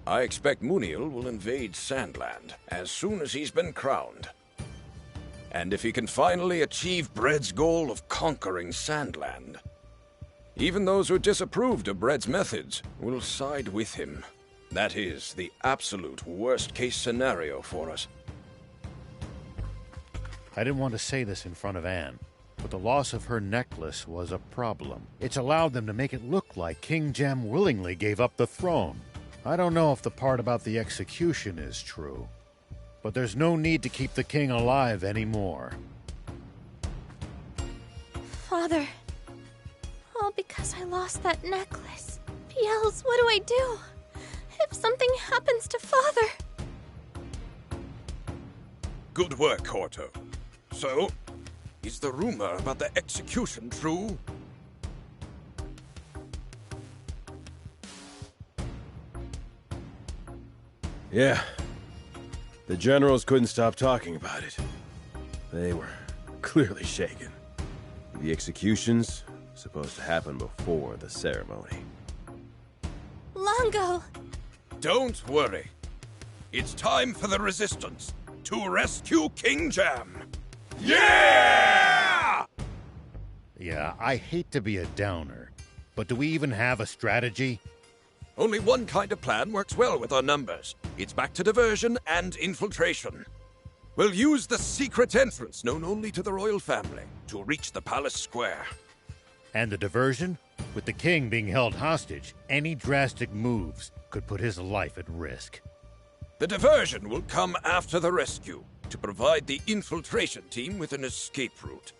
I expect Muniel will invade Sandland as soon as he's been crowned. And if he can finally achieve Bread's goal of conquering Sandland, even those who disapproved of Bread's methods will side with him. That is the absolute worst-case scenario for us. I didn't want to say this in front of Anne, but the loss of her necklace was a problem. It's allowed them to make it look like King Jem willingly gave up the throne. I don't know if the part about the execution is true, but there's no need to keep the king alive anymore. Father. All because I lost that necklace. Piels, what do I do? If something happens to Father... Good work, Horto. So, is the rumor about the execution true? Yeah. The generals couldn't stop talking about it. They were clearly shaken. The execution's supposed to happen before the ceremony. Longo! Don't worry. It's time for the Resistance to rescue King Jem. Yeah! Yeah, I hate to be a downer, but do we even have a strategy? Only one kind of plan works well with our numbers. It's back to diversion and infiltration. We'll use the secret entrance known only to the royal family to reach the palace square. And the diversion? With the king being held hostage, any drastic moves could put his life at risk. The diversion will come after the rescue to provide the infiltration team with an escape route.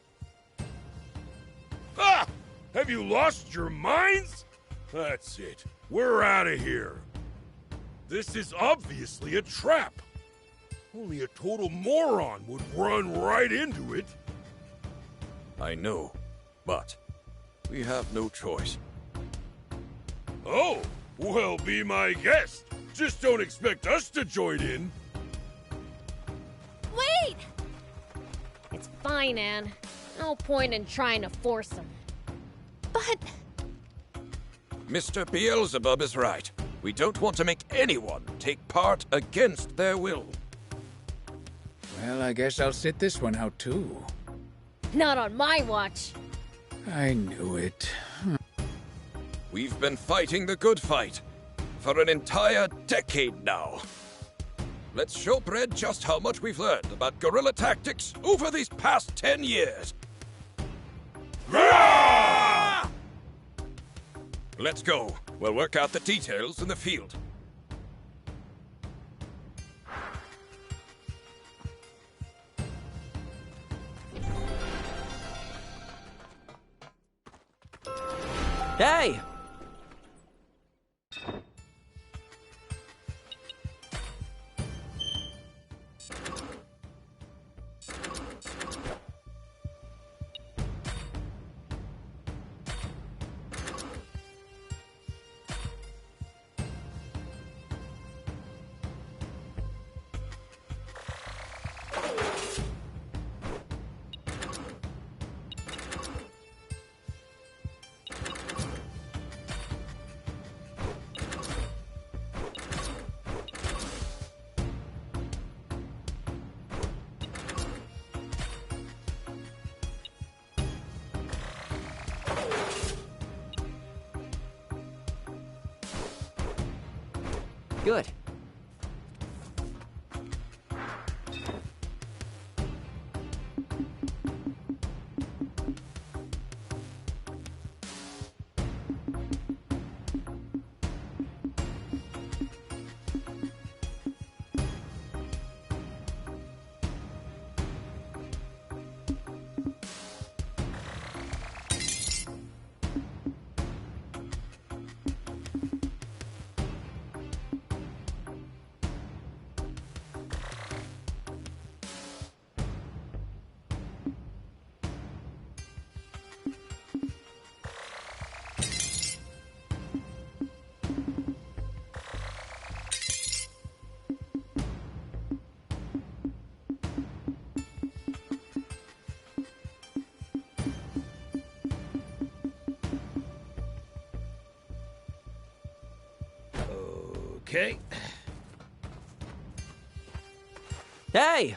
Ah! Have you lost your minds? That's it. We're out of here. This is obviously a trap. Only a total moron would run right into it. I know, but we have no choice. Oh, well, be my guest. Just don't expect us to join in. Wait! It's fine, Anne. No point in trying to force him. But... Mr. Beelzebub is right. We don't want to make anyone take part against their will. Well, I guess I'll sit this one out too. Not on my watch. I knew it. We've been fighting the good fight for an entire decade now. Let's show Bread just how much we've learned about guerrilla tactics over these past 10 years. Let's go. We'll work out the details in the field. Hey! Good. Okay, Hey!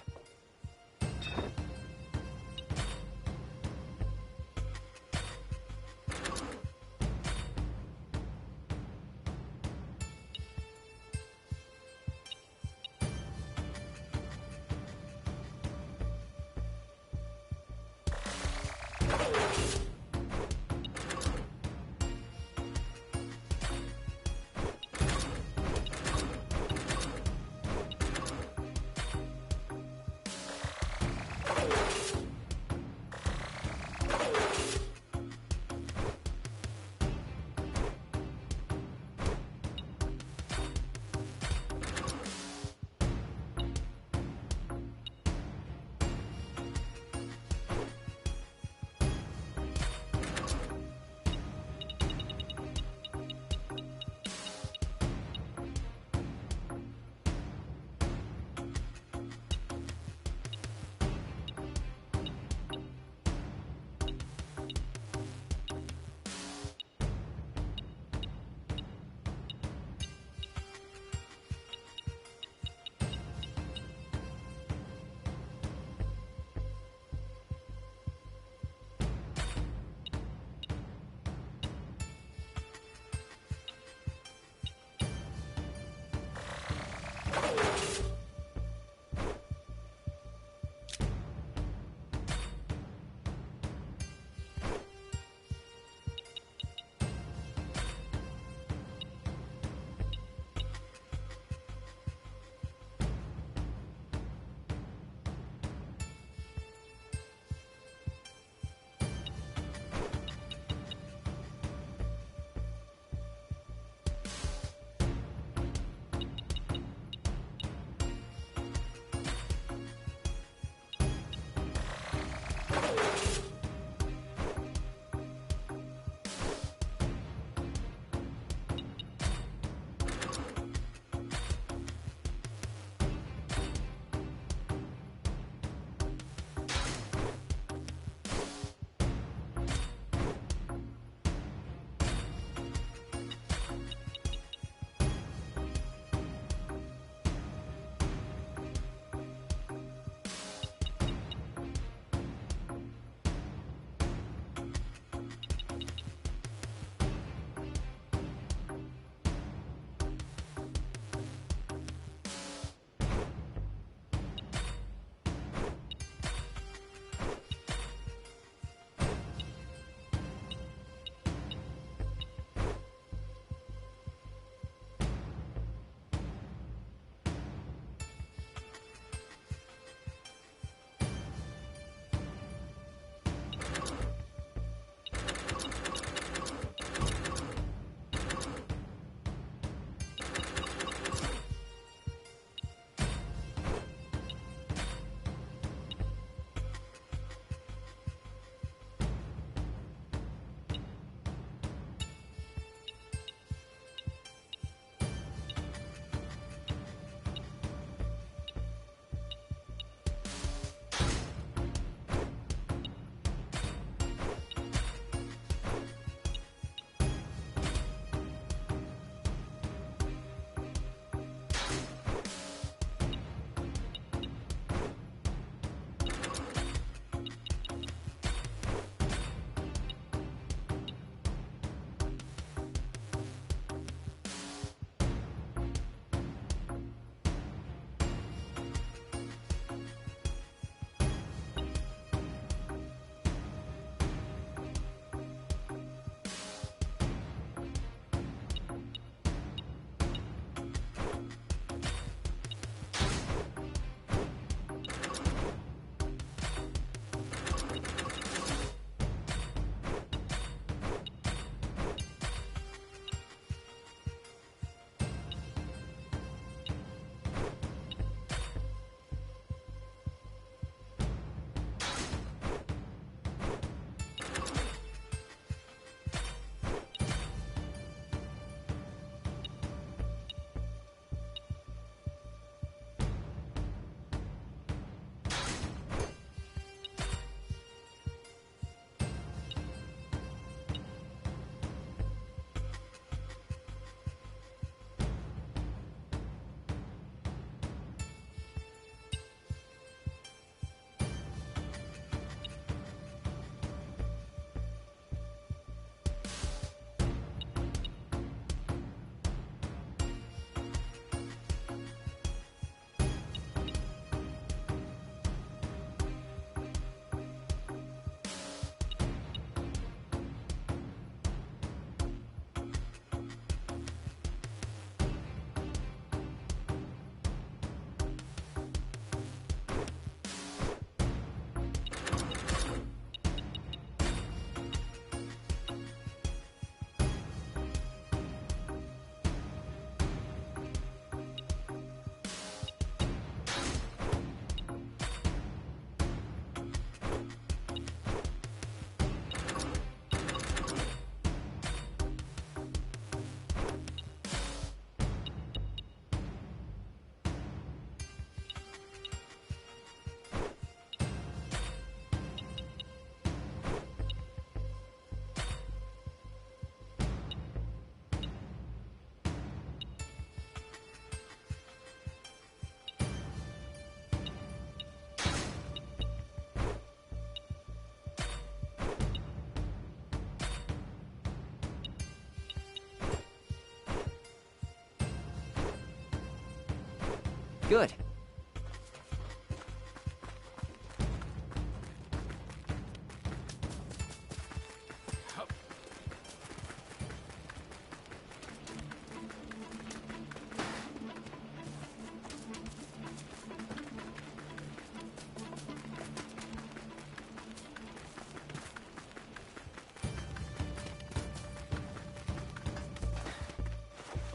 Good.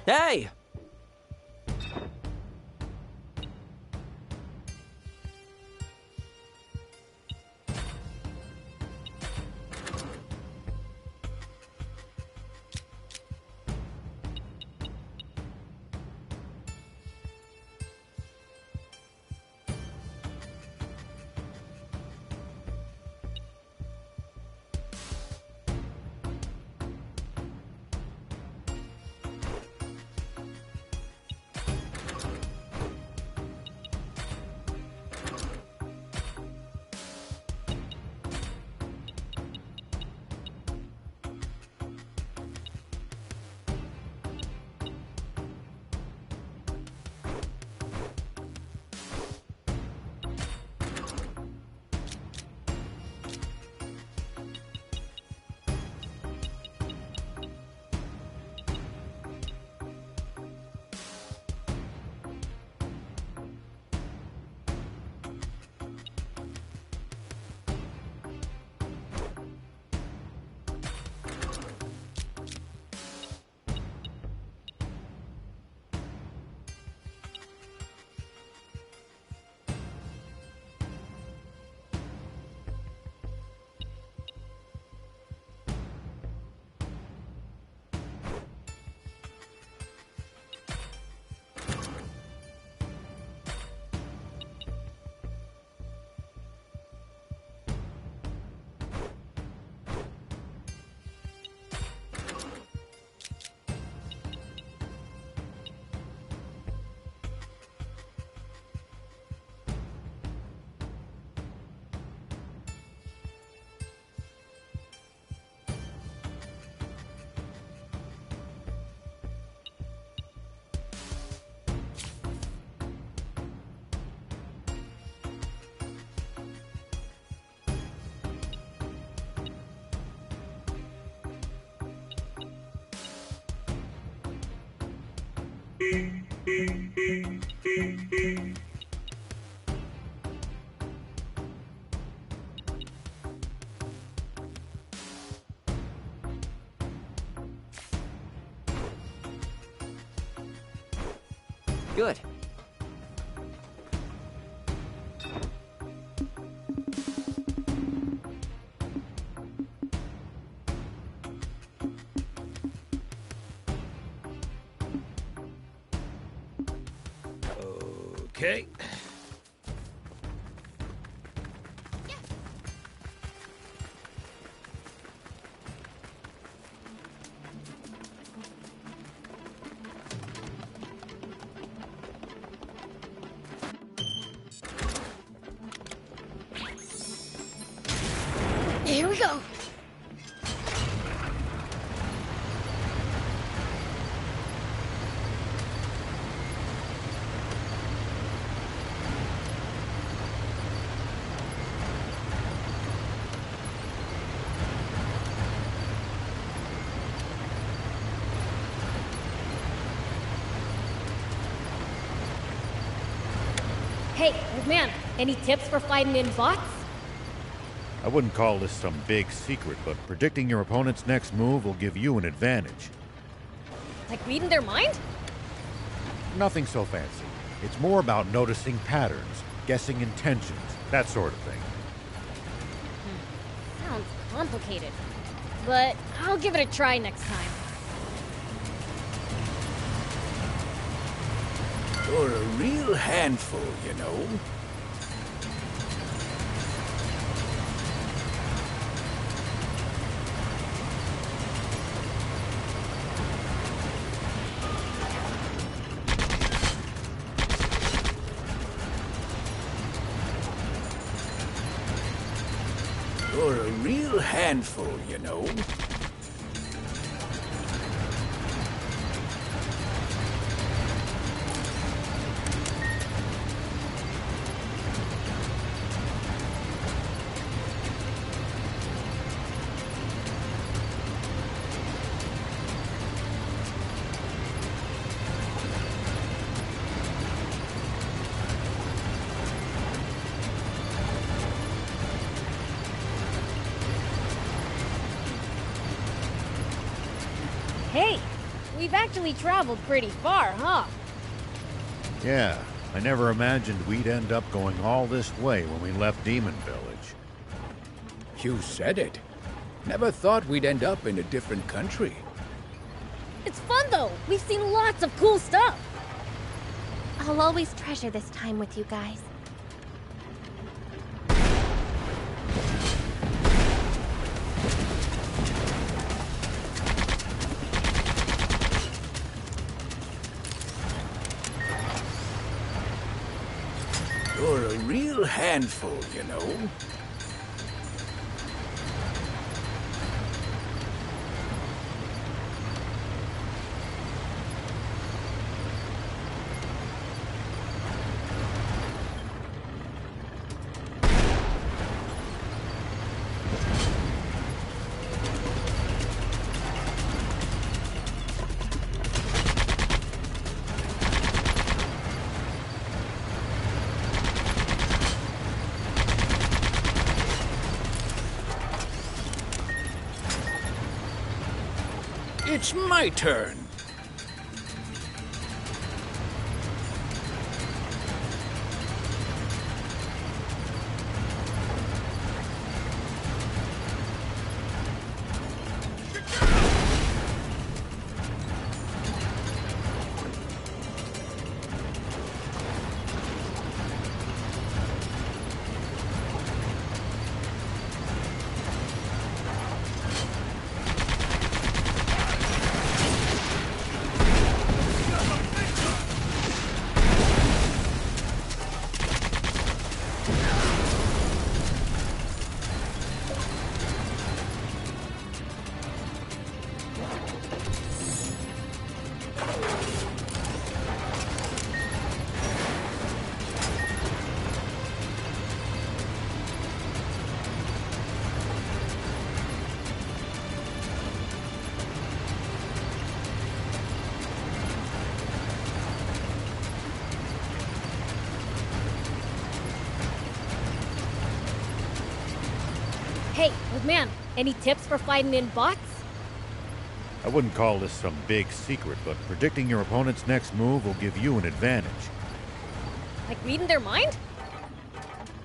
Hey! Good. Okay. Here we go. Hey, old man, any tips for fighting in bots? I wouldn't call this some big secret, but predicting your opponent's next move will give you an advantage. Like reading their mind? Nothing so fancy. It's more about noticing patterns, guessing intentions, that sort of thing. Sounds complicated. But I'll give it a try next time. You're a real handful, you know. You're a real handful, you know. We've actually traveled pretty far, huh? Yeah, I never imagined we'd end up going all this way when we left Demon Village. You said it. Never thought we'd end up in a different country. It's fun, though. We've seen lots of cool stuff. I'll always treasure this time with you guys. You're a real handful, you know. It's my turn. Hey, old man, any tips for fighting in bots? I wouldn't call this some big secret, but predicting your opponent's next move will give you an advantage. Like reading their mind?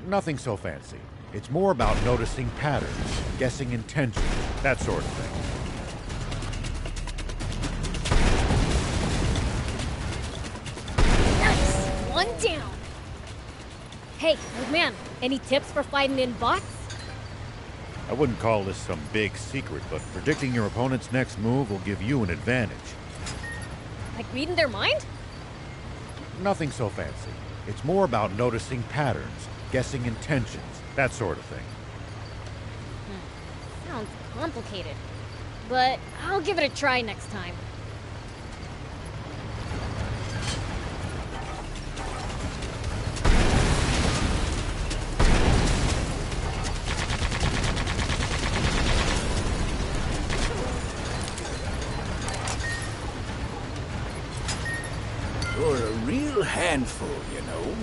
Nothing so fancy. It's more about noticing patterns, guessing intentions, that sort of thing. Nice! One down! Hey, old man, any tips for fighting in bots? I wouldn't call this some big secret, but predicting your opponent's next move will give you an advantage. Like reading their mind? Nothing so fancy. It's more about noticing patterns, guessing intentions, that sort of thing. Sounds complicated. But I'll give it a try next time. You're a real handful, you know.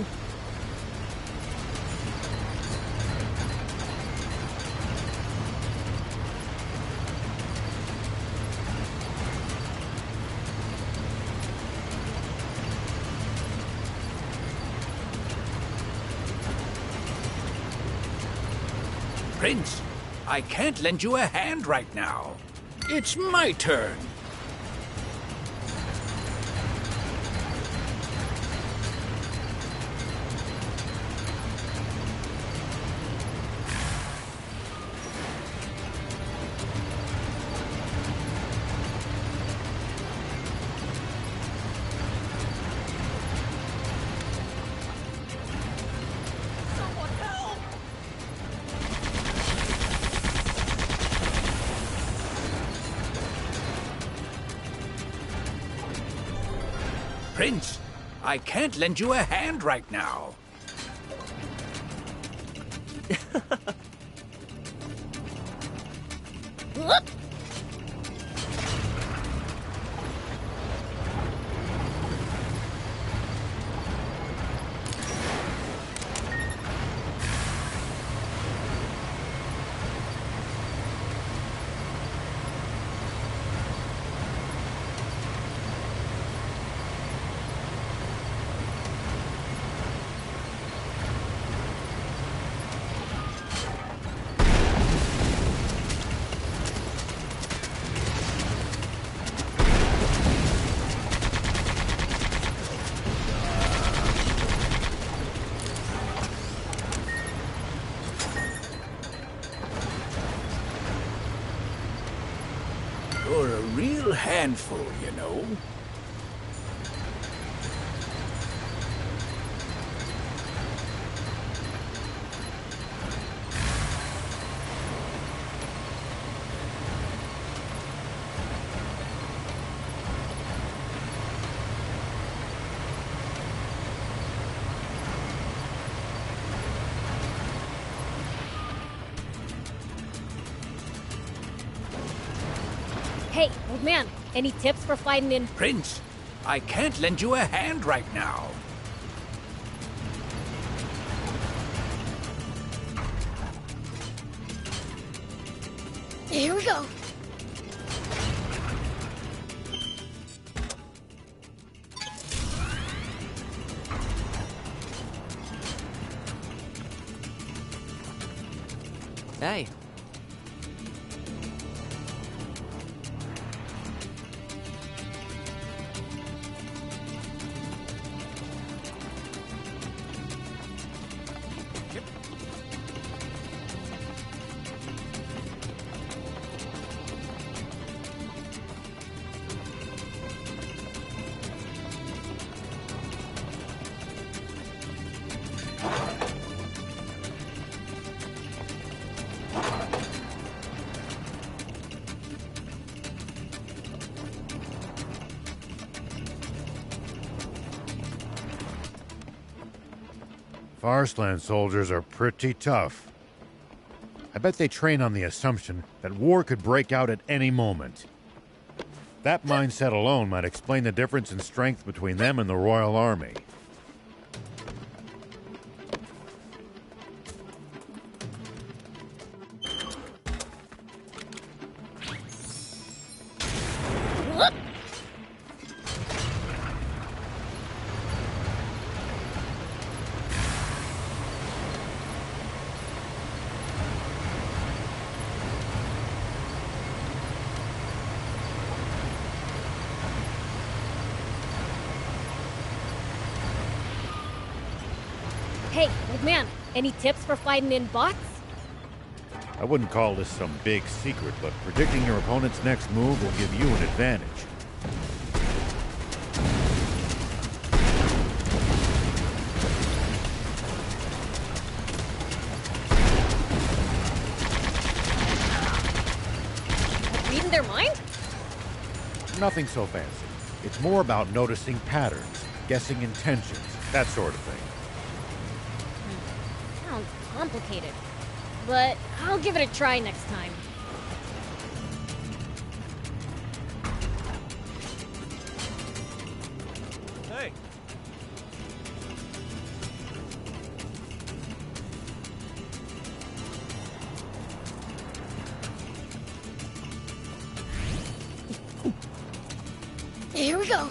Prince, I can't lend you a hand right now. It's my turn. Prince, I can't lend you a hand right now. Whoop! handful, you know. Hey, old man, any tips for fighting in... Prince, I can't lend you a hand right now. Here we go. Hey. Farsland soldiers are pretty tough. I bet they train on the assumption that war could break out at any moment. That mindset alone might explain the difference in strength between them and the Royal Army. Hey, old man, any tips for fighting in bots? I wouldn't call this some big secret, but predicting your opponent's next move will give you an advantage. Reading their mind? Nothing so fancy. It's more about noticing patterns, guessing intentions, that sort of thing. Sounds complicated. But I'll give it a try next time. Hey. Here we go.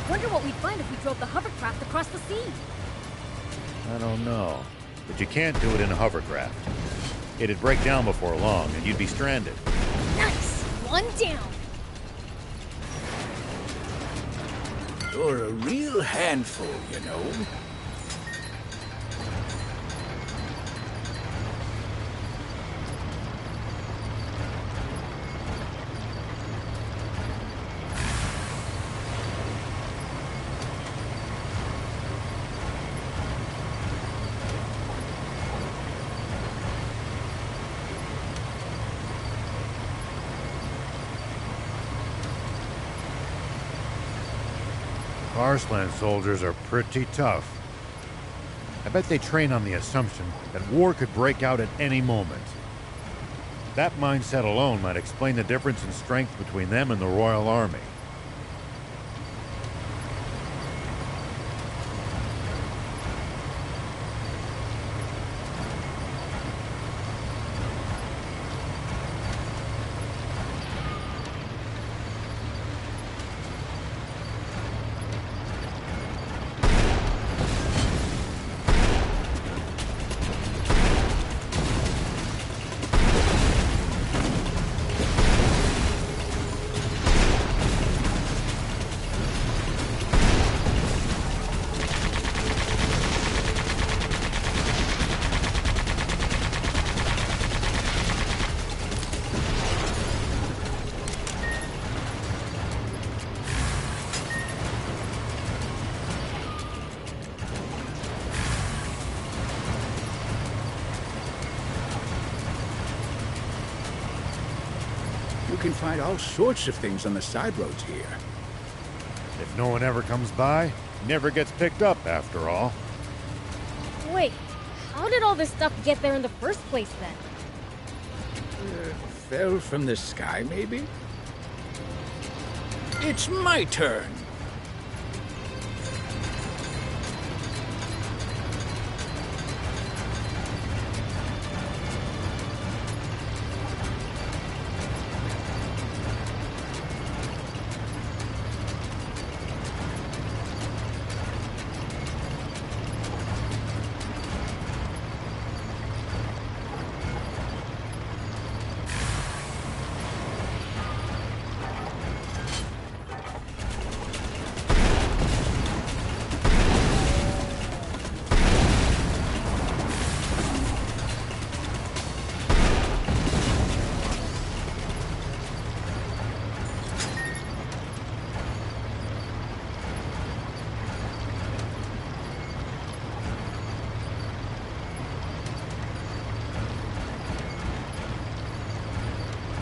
Wonder what we'd find if we drove the hovercraft across the sea. I don't know. But you can't do it in a hovercraft. It'd break down before long, and you'd be stranded. Nice! One down! You're a real handful, you know. Farsland soldiers are pretty tough. I bet they train on the assumption that war could break out at any moment. That mindset alone might explain the difference in strength between them and the Royal Army. can find all sorts of things on the side roads here. If no one ever comes by, it never gets picked up after all. Wait, how did all this stuff get there in the first place then? Fell from the sky, maybe? It's my turn.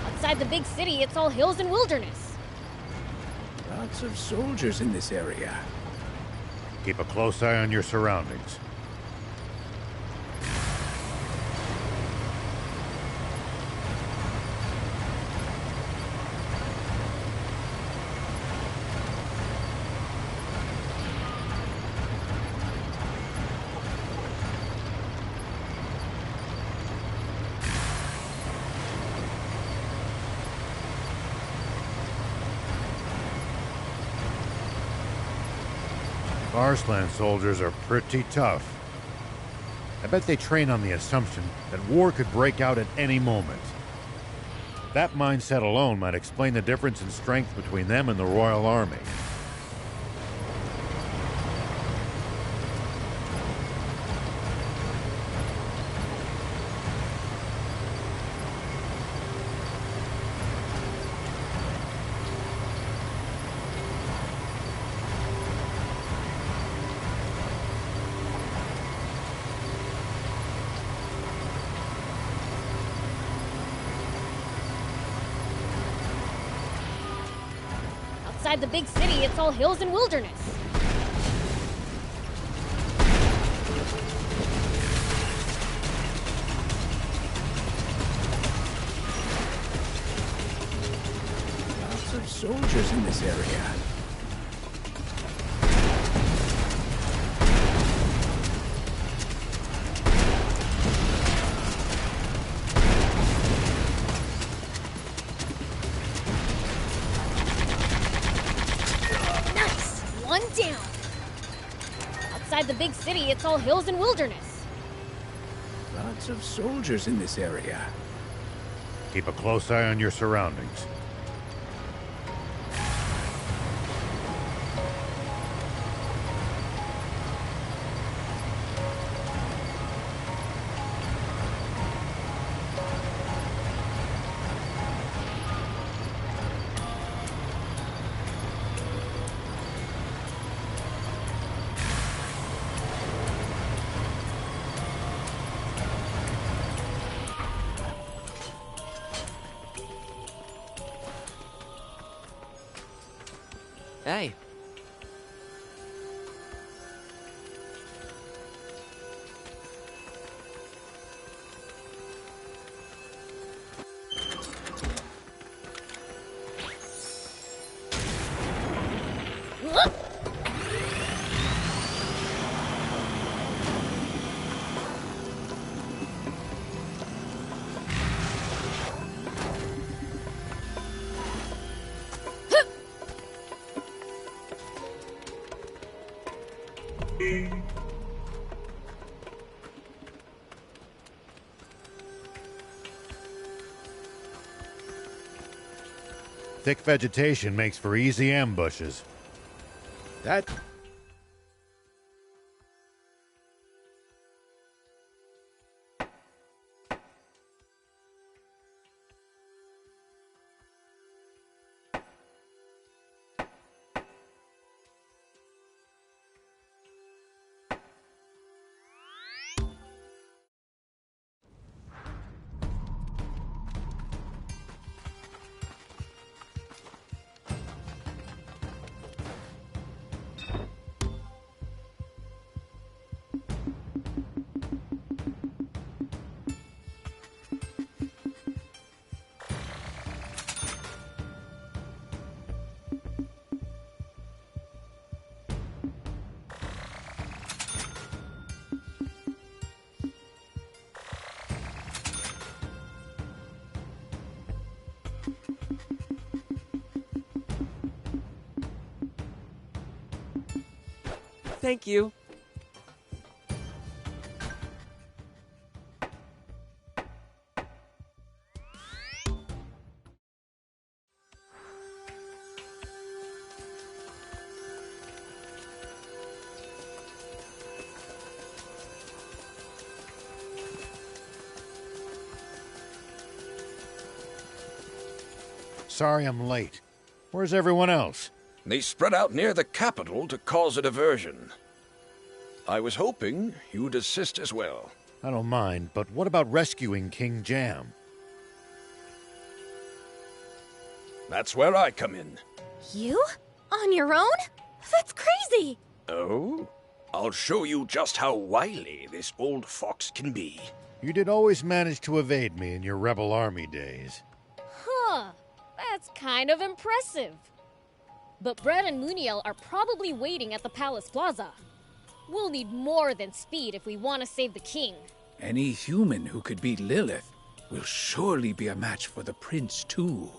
Outside the big city, it's all hills and wilderness. Lots of soldiers in this area. Keep a close eye on your surroundings. Arslan soldiers are pretty tough. I bet they train on the assumption that war could break out at any moment. That mindset alone might explain the difference in strength between them and the Royal Army. Outside the big city, it's all hills and wilderness. Lots of soldiers in this area. One down. Outside the big city, it's all hills and wilderness. Lots of soldiers in this area. Keep a close eye on your surroundings. Hey. Thick vegetation makes for easy ambushes. That... Thank you. Sorry I'm late. Where's everyone else? They spread out near the capital to cause a diversion. I was hoping you'd assist as well. I don't mind, but what about rescuing King Jam? That's where I come in. You? On your own? That's crazy! Oh? I'll show you just how wily this old fox can be. You did always manage to evade me in your rebel army days. Huh. That's kind of impressive. But Brett and Muniel are probably waiting at the Palace Plaza. We'll need more than speed if we want to save the king. Any human who could beat Lilith will surely be a match for the prince, too.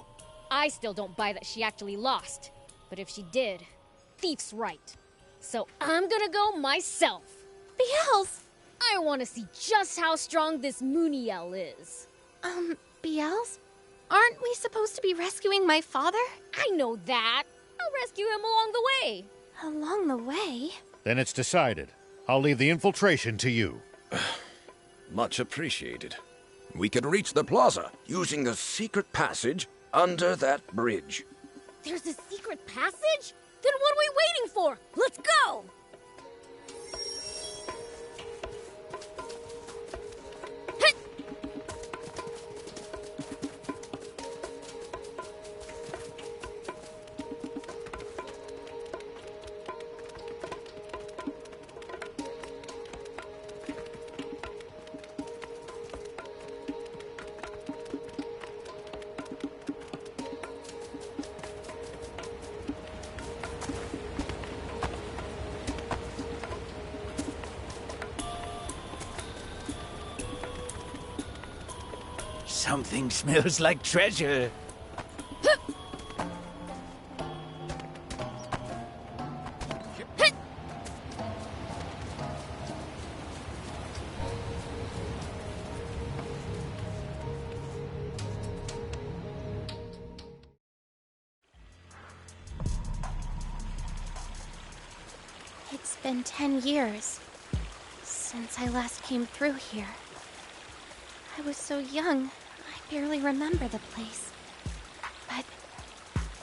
I still don't buy that she actually lost. But if she did, Thief's right. So I'm gonna go myself. Biels! I want to see just how strong this Muniel is. Biels? Aren't we supposed to be rescuing my father? I know that. I'll rescue him along the way. Along the way? Then it's decided. I'll leave the infiltration to you. Much appreciated. We can reach the plaza using the secret passage under that bridge. There's a secret passage? Then what are we waiting for? Let's go! Something smells like treasure. It's been 10 years since I last came through here. I was so young, I barely remember the place. But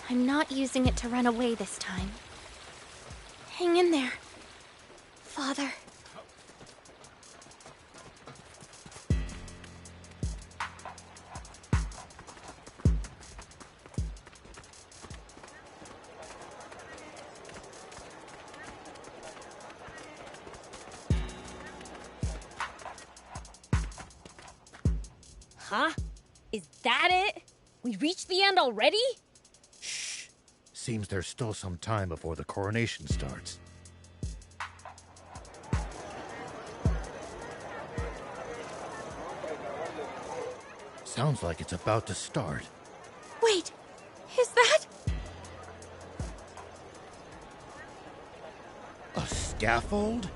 I'm not using it to run away this time. Hang in there, Father. Huh? Is that it? We reached the end already? Shh. Seems there's still some time before the coronation starts. Sounds like it's about to start. Wait, is that? A scaffold?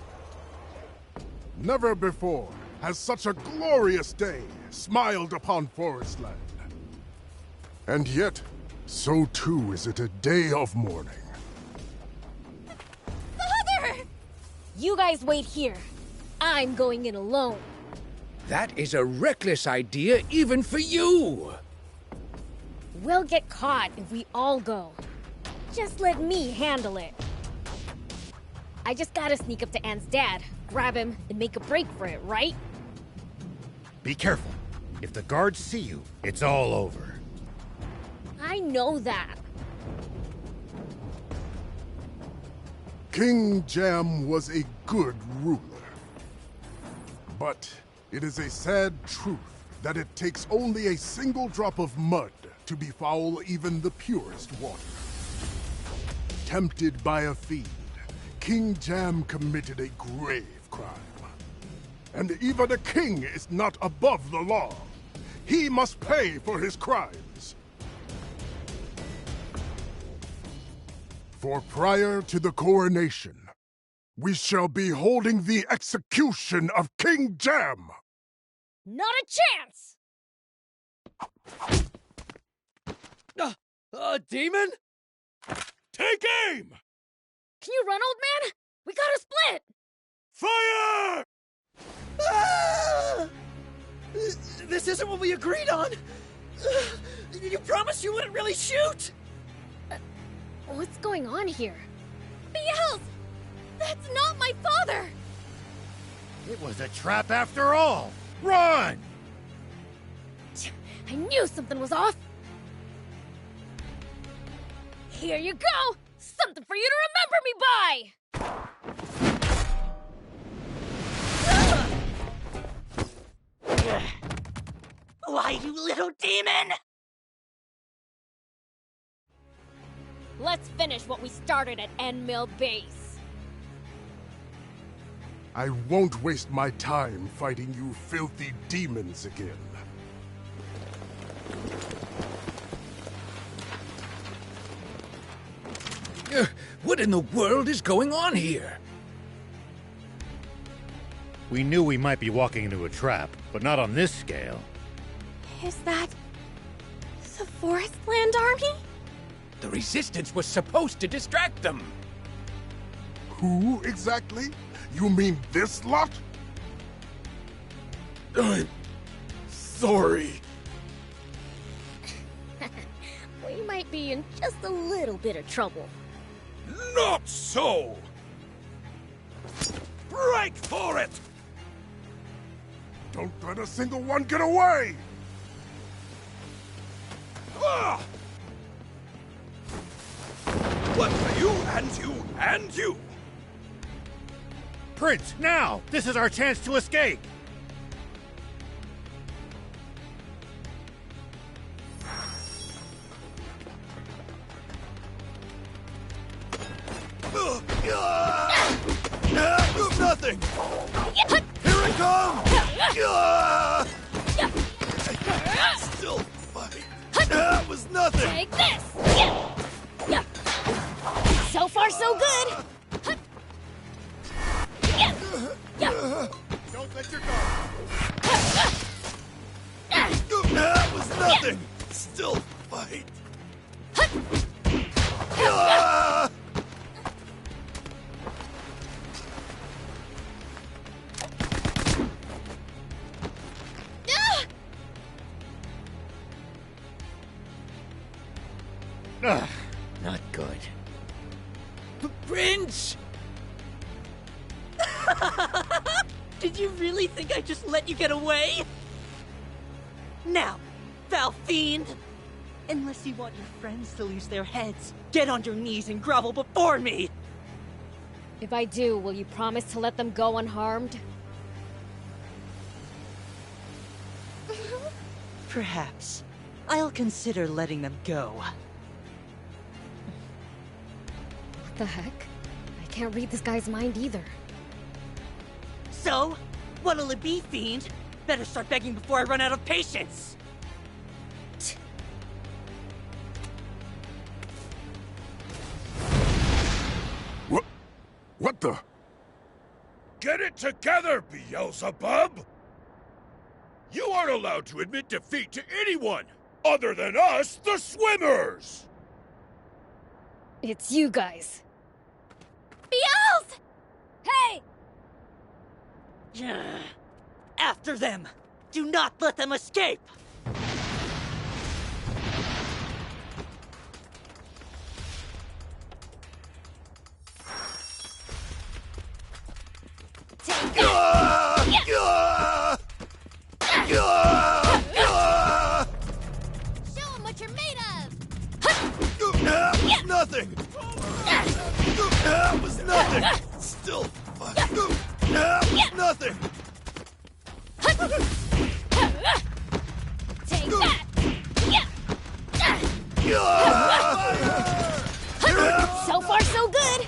Never before has such a glorious day smiled upon Forestland. And yet, so too is it a day of mourning. Father! You guys wait here. I'm going in alone. That is a reckless idea even for you. We'll get caught if we all go. Just let me handle it. I just gotta sneak up to Anne's dad, grab him, and make a break for it, right? Be careful. If the guards see you, it's all over. I know that. King Jam was a good ruler. But it is a sad truth that it takes only a single drop of mud to befoul even the purest water. Tempted by a fiend, King Jam committed a grave crime. And even a king is not above the law. He must pay for his crimes. For prior to the coronation, we shall be holding the execution of King Jam! Not a chance! Demon? Take aim! Can you run, old man? We gotta split! Fire! Ah! This isn't what we agreed on! You promised you wouldn't really shoot! What's going on here? Beelze! That's not my father! It was a trap after all! Run! I knew something was off! Here you go! Something for you to remember me by! Why, you little demon! Let's finish what we started at Endmill Base. I won't waste my time fighting you filthy demons again. What in the world is going on here? We knew we might be walking into a trap, but not on this scale. Is that the Forestland Army? The Resistance was supposed to distract them. Who exactly? You mean this lot? I'm sorry. We might be in just a little bit of trouble. Not so! Break for it! Don't let a single one get away! Ah! What for you and you and you? Prince, now! This is our chance to escape! Nothing! Here it comes! Still fighting. That was nothing! Take this! So far, so good! Don't let your guard. That was nothing! Still fight. Not good. Prince! Did you really think I just let you get away? Now, foul fiend! Unless you want your friends to lose their heads, get on your knees and grovel before me! If I do, will you promise to let them go unharmed? Perhaps. I'll consider letting them go. What the heck? I can't read this guy's mind either. So, what'll it be, fiend? Better start begging before I run out of patience! What the? Get it together, Beelzebub! You aren't allowed to admit defeat to anyone other than us, the swimmers! It's you guys. Beelze! Hey! After them! Do not let them escape! Take that! Show them what you're made of! That was nothing! That was nothing! nothing! Still nothing! Take that! So far, so good!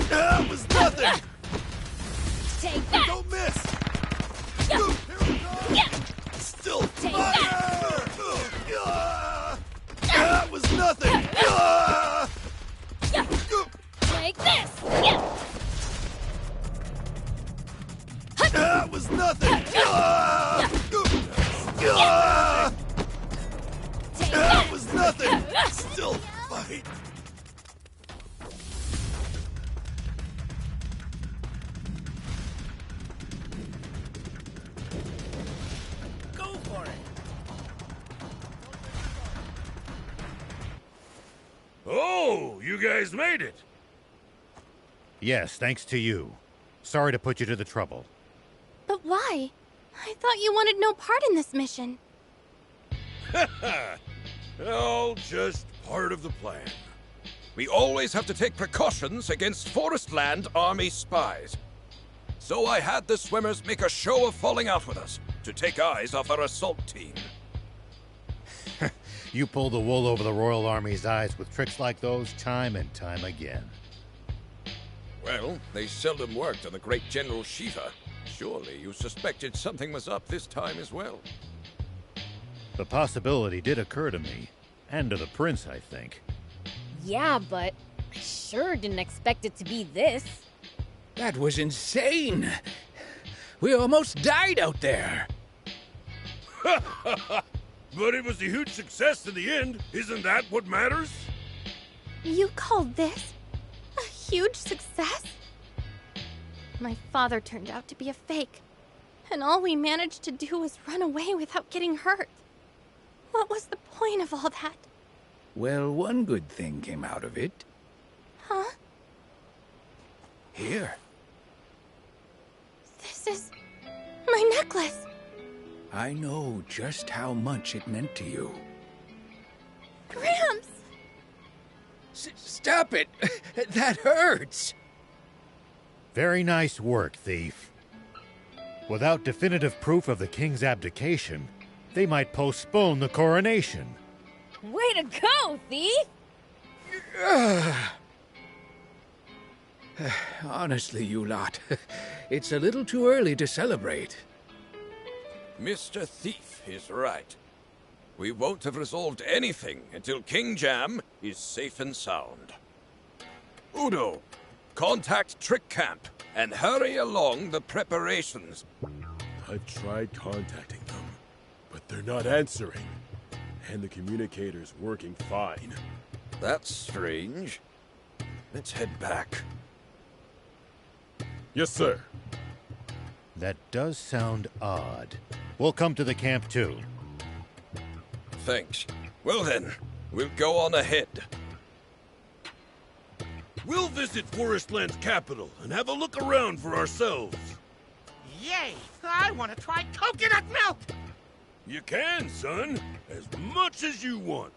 That was nothing! Take that! Don't miss! Still Take fire! That was nothing! Take this! That was nothing! Take That was nothing! Still fight! Go for it! Oh, you guys made it! Yes, thanks to you. Sorry to put you to the trouble. But why? I thought you wanted no part in this mission. All just part of the plan. We always have to take precautions against Forestland Army spies. So I had the swimmers make a show of falling out with us to take eyes off our assault team. You pull the wool over the Royal Army's eyes with tricks like those time and time again. Well, they seldom worked on the great General Shiva. Surely you suspected something was up this time as well. The possibility did occur to me, and to the prince, I think. Yeah, but I sure didn't expect it to be this. That was insane! We almost died out there! But it was a huge success in the end. Isn't that what matters? You called this a huge success? My father turned out to be a fake, and all we managed to do was run away without getting hurt. What was the point of all that? Well, one good thing came out of it. Huh? Here. This is my necklace. I know just how much it meant to you. Gramps! Stop it! That hurts! Very nice work, thief. Without definitive proof of the king's abdication, they might postpone the coronation. Way to go, thief! Honestly, you lot, it's a little too early to celebrate. Mr. Thief is right. We won't have resolved anything until King Jam is safe and sound. Udo, contact Trick Camp and hurry along the preparations. I've tried contacting them, but they're not answering. And the communicator's working fine. That's strange. Let's head back. Yes, sir. That does sound odd. We'll come to the camp too. Thanks. Well then, we'll go on ahead. We'll visit Forestland's capital and have a look around for ourselves. Yay! I want to try coconut milk! You can, son. As much as you want.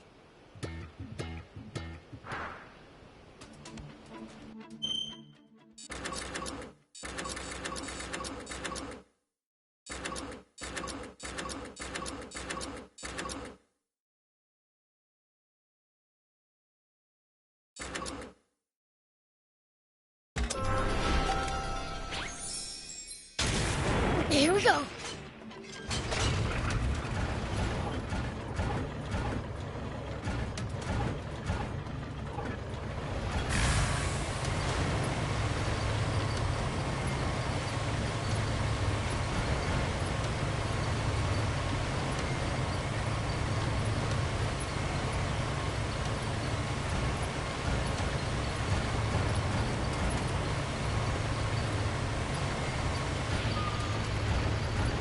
Here we go.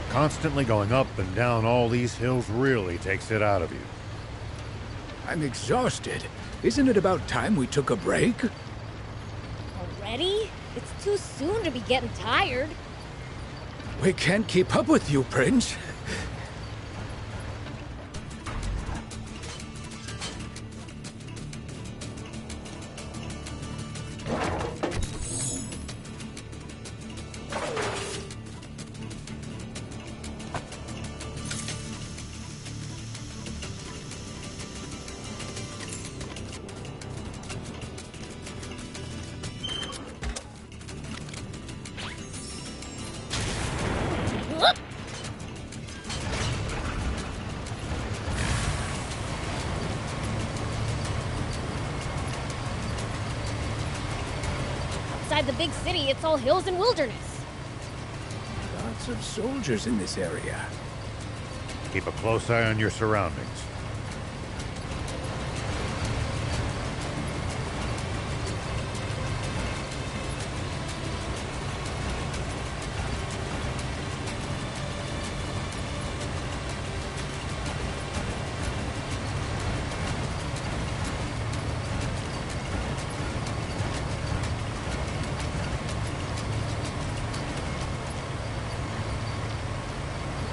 Constantly going up and down all these hills really takes it out of you. I'm exhausted. Isn't it about time we took a break? Already? It's too soon to be getting tired. We can't keep up with you, Prince. Outside the big city, it's all hills and wilderness. Lots of soldiers in this area. Keep a close eye on your surroundings.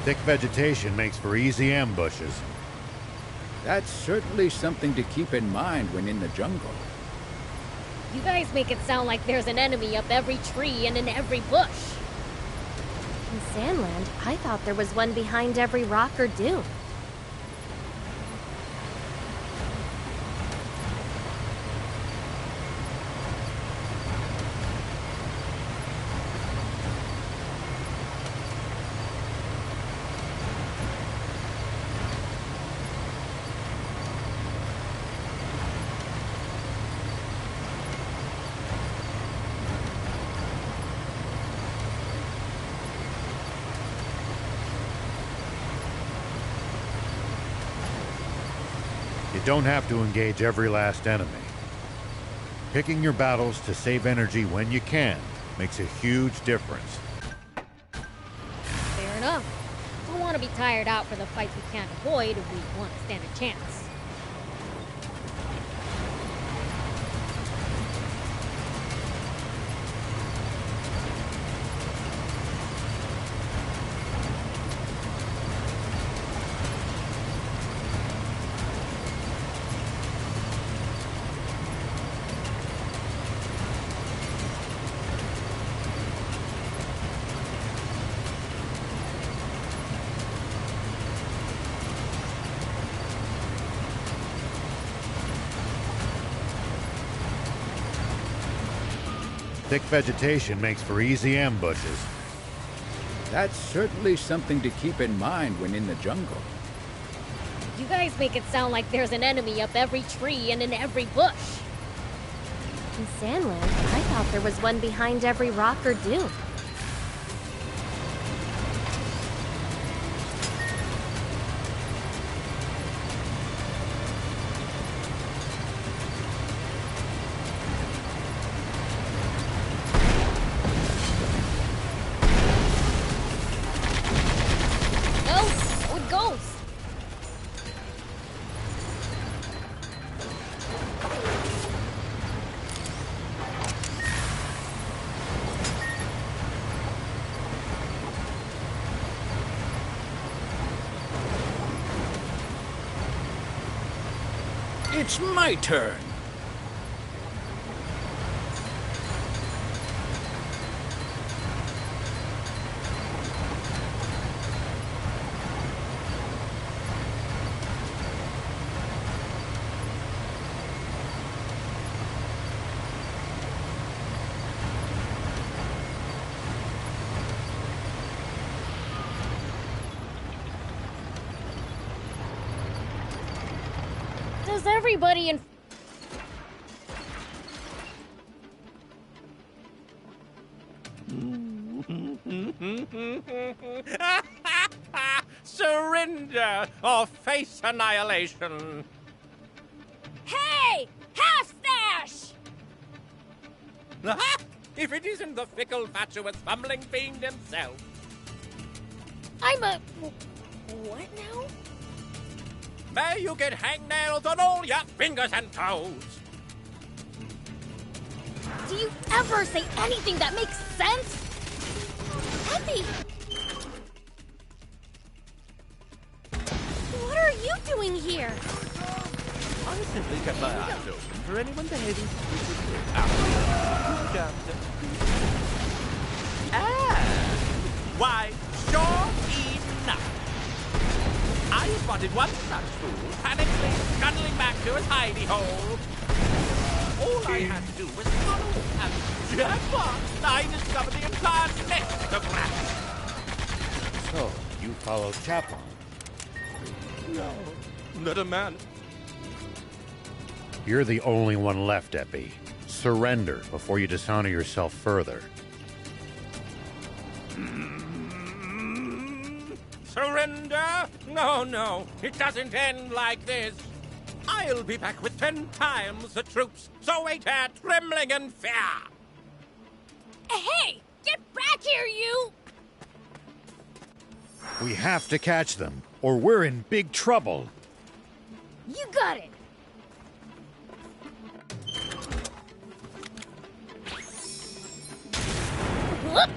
Thick vegetation makes for easy ambushes. That's certainly something to keep in mind when in the jungle. You guys make it sound like there's an enemy up every tree and in every bush. In Sandland, I thought there was one behind every rock or dune. You don't have to engage every last enemy. Picking your battles to save energy when you can makes a huge difference. Fair enough. Don't want to be tired out for the fights we can't avoid if we want to stand a chance. Thick vegetation makes for easy ambushes. That's certainly something to keep in mind when in the jungle. You guys make it sound like there's an enemy up every tree and in every bush. In Sandland, I thought there was one behind every rock or dune. It's my turn. Does everybody in... Surrender or face annihilation. Hey! Half-Stash! If it isn't the fickle, fatuous, fumbling fiend himself. I'm a... what now? May you get hangnails on all your fingers and toes. Do you ever say anything that makes sense? Epi! What are you doing here? I simply kept my eyes open for anyone behaving stupidly. Why, sure enough. I spotted one such fool panically scuttling back to his hidey hole. All I had to do was follow him, and jackpot! I discovered the entire nest of rats. So, you followed Chaplin? No, not a man. You're the only one left, Epi. surrender before you dishonor yourself further. Surrender? No, no. It doesn't end like this. I'll be back with 10 times the troops, so wait here, trembling in fear. Hey! Get back here, you! We have to catch them, or we're in big trouble. You got it! Whoop!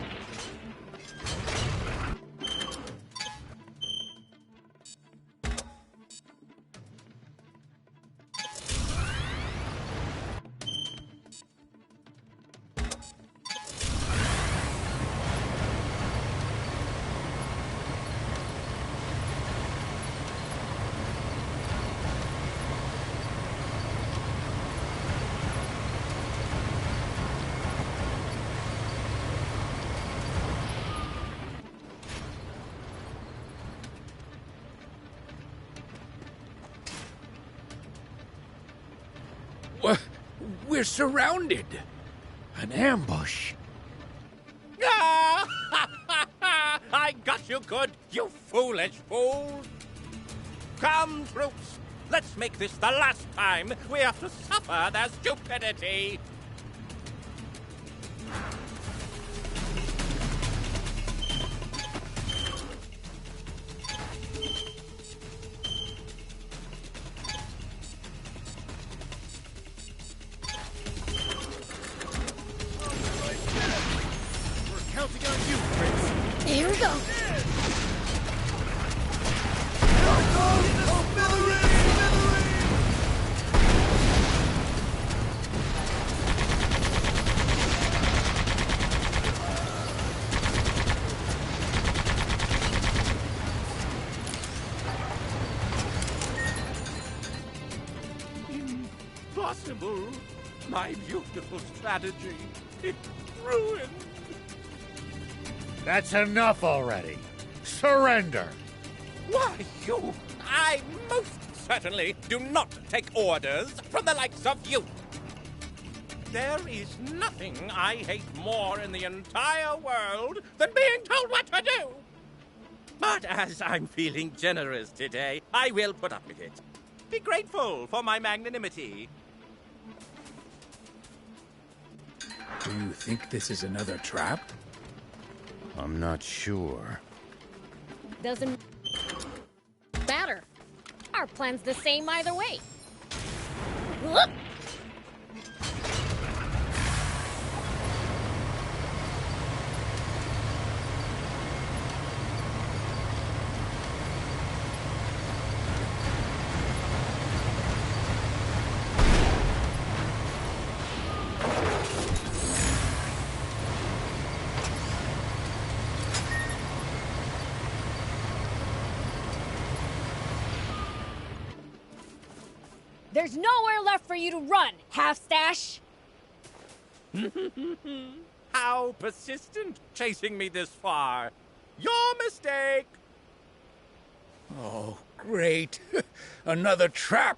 We're surrounded. An ambush. Ah! I got you good, you foolish fool. Come, troops. Let's make this the last time we have to suffer their stupidity. Here we go. Impossible. My beautiful strategy. It's ruined. That's enough already. Surrender. Why, you... I most certainly do not take orders from the likes of you. There is nothing I hate more in the entire world than being told what to do. But as I'm feeling generous today, I will put up with it. Be grateful for my magnanimity. Do you think this is another trap? I'm not sure. Doesn't matter. Our plan's the same either way. Whoop! There's nowhere left for you to run, half-stash! How persistent, chasing me this far. Your mistake! Oh, great. Another trap.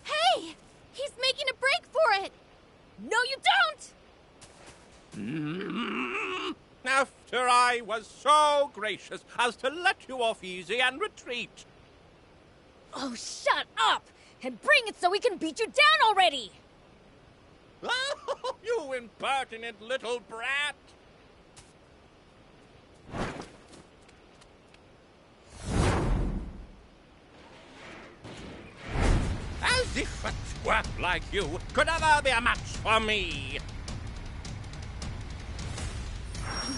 Hey! He's making a break for it! No, you don't! After I was so gracious as to let you off easy and retreat. Oh, shut up! And bring it so we can beat you down already! Oh, you impertinent little brat! As if a twerp like you could ever be a match for me!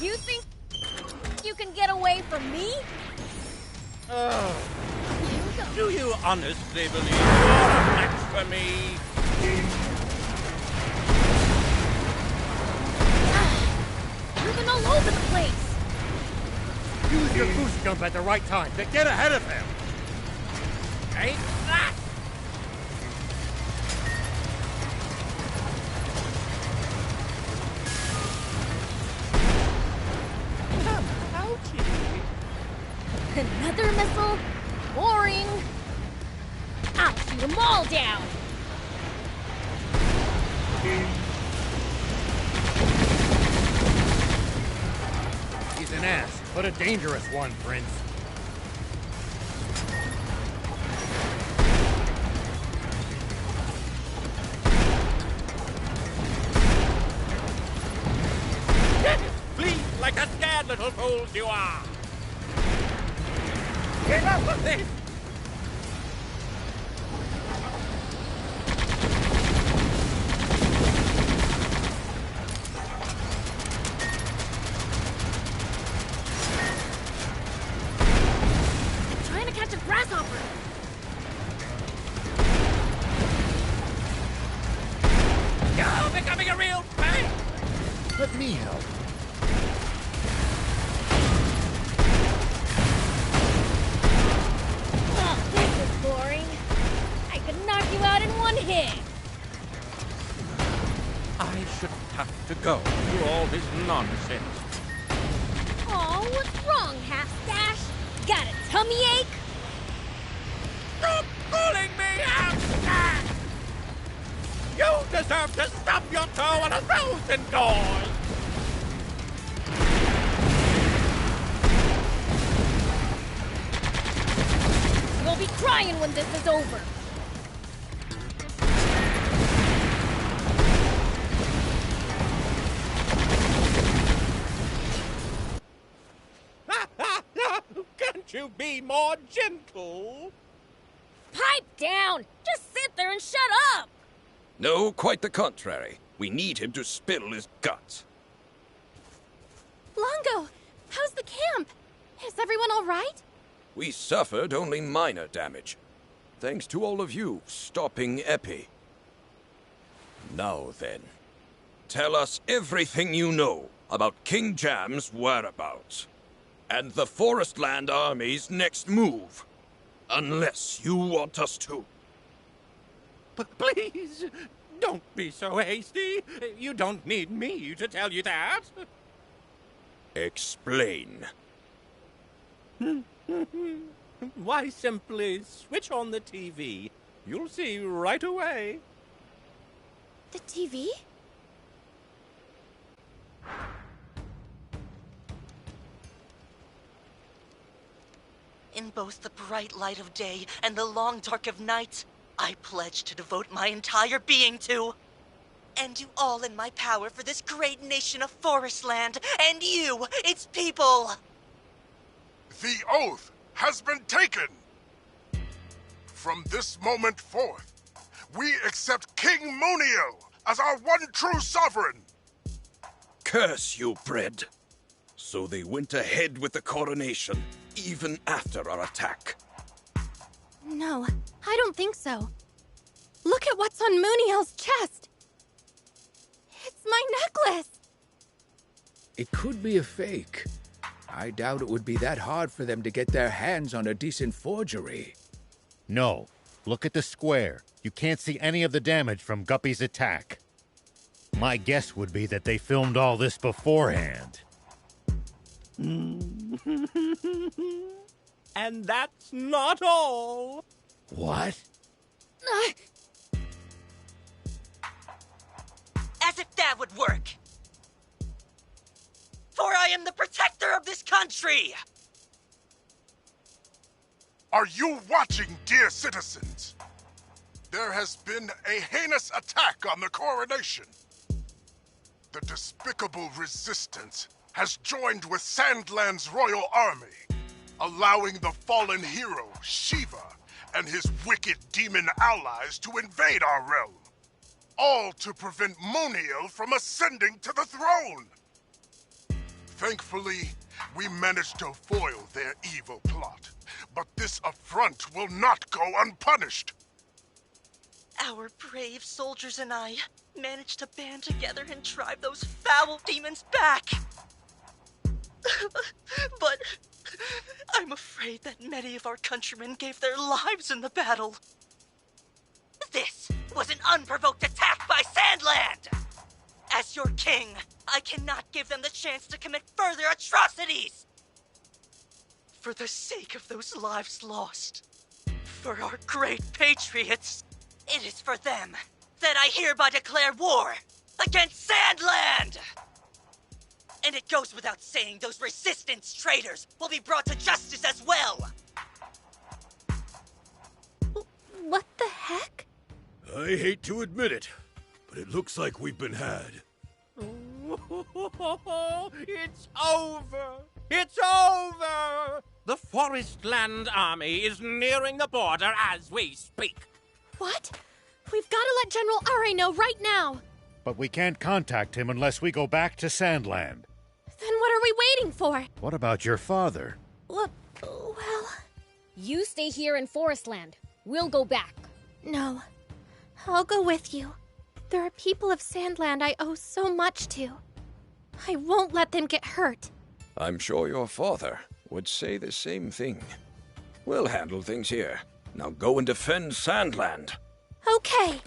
You think you can get away from me? Oh. Do you honestly believe you're a match for me? Moving all over the place! Use your boost jump at the right time to get ahead of him! Take that! Another missile? Boring. I'll shoot them all down. He's an ass, but a dangerous one, Prince. Flee like the scared little fools you are! Get up with this! I'm trying to catch a grasshopper. You're becoming a real pain! Let me help. Oh, this is boring. I could knock you out in one hit. I shouldn't have to go through all this nonsense. Oh, what's wrong, Half-Stash? Got a tummy ache? Stop calling me Half-Stash! You deserve to stub your toe on 1,000 doors! You'll be crying when this is over. Can't you be more gentle? Pipe down! Just sit there and shut up! No, quite the contrary. We need him to spill his guts. Longo, how's the camp? Is everyone all right? We suffered only minor damage. Thanks to all of you stopping Epi. Now then, tell us everything you know about King Jam's whereabouts. And the Forestland Army's next move. Unless you want us to. But please, don't be so hasty. You don't need me to tell you that. Explain. Why, simply switch on the TV. You'll see right away. The TV? In both the bright light of day and the long dark of night, I pledge to devote my entire being to and do all in my power for this great nation of Forestland and you, its people. The oath has been taken. From this moment forth, we accept King Muniel as our one true sovereign. Curse you, Bread. So they went ahead with the coronation, even after our attack. No, I don't think so. Look at what's on Muniel's chest. It's my necklace. It could be a fake. I doubt it would be that hard for them to get their hands on a decent forgery. No. Look at the square. You can't see any of the damage from Guppy's attack. My guess would be that they filmed all this beforehand. And that's not all. What? As if that would work. For I am the protector of this country. Are you watching, dear citizens? There has been a heinous attack on the coronation. The despicable resistance has joined with Sandland's royal army, allowing the fallen hero, Shiva, and his wicked demon allies to invade our realm. All to prevent Muniel from ascending to the throne. Thankfully, we managed to foil their evil plot. But this affront will not go unpunished. Our brave soldiers and I managed to band together and drive those foul demons back. But I'm afraid that many of our countrymen gave their lives in the battle. This was an unprovoked attack by Sandland! As your king, I cannot give them the chance to commit further atrocities! for the sake of those lives lost, for our great patriots, it is for them that I hereby declare war against Sandland! And it goes without saying those resistance traitors will be brought to justice as well! What the heck? I hate to admit it, but it looks like we've been had. It's over! It's over! The Forestland Army is nearing the border as we speak. What? We've got to let General Are know right now! But we can't contact him unless we go back to Sandland. Then what are we waiting for? What about your father? Well... You stay here in Forestland. We'll go back. No. I'll go with you. There are people of Sandland I owe so much to. I won't let them get hurt. I'm sure your father would say the same thing. We'll handle things here. Now go and defend Sandland. Okay.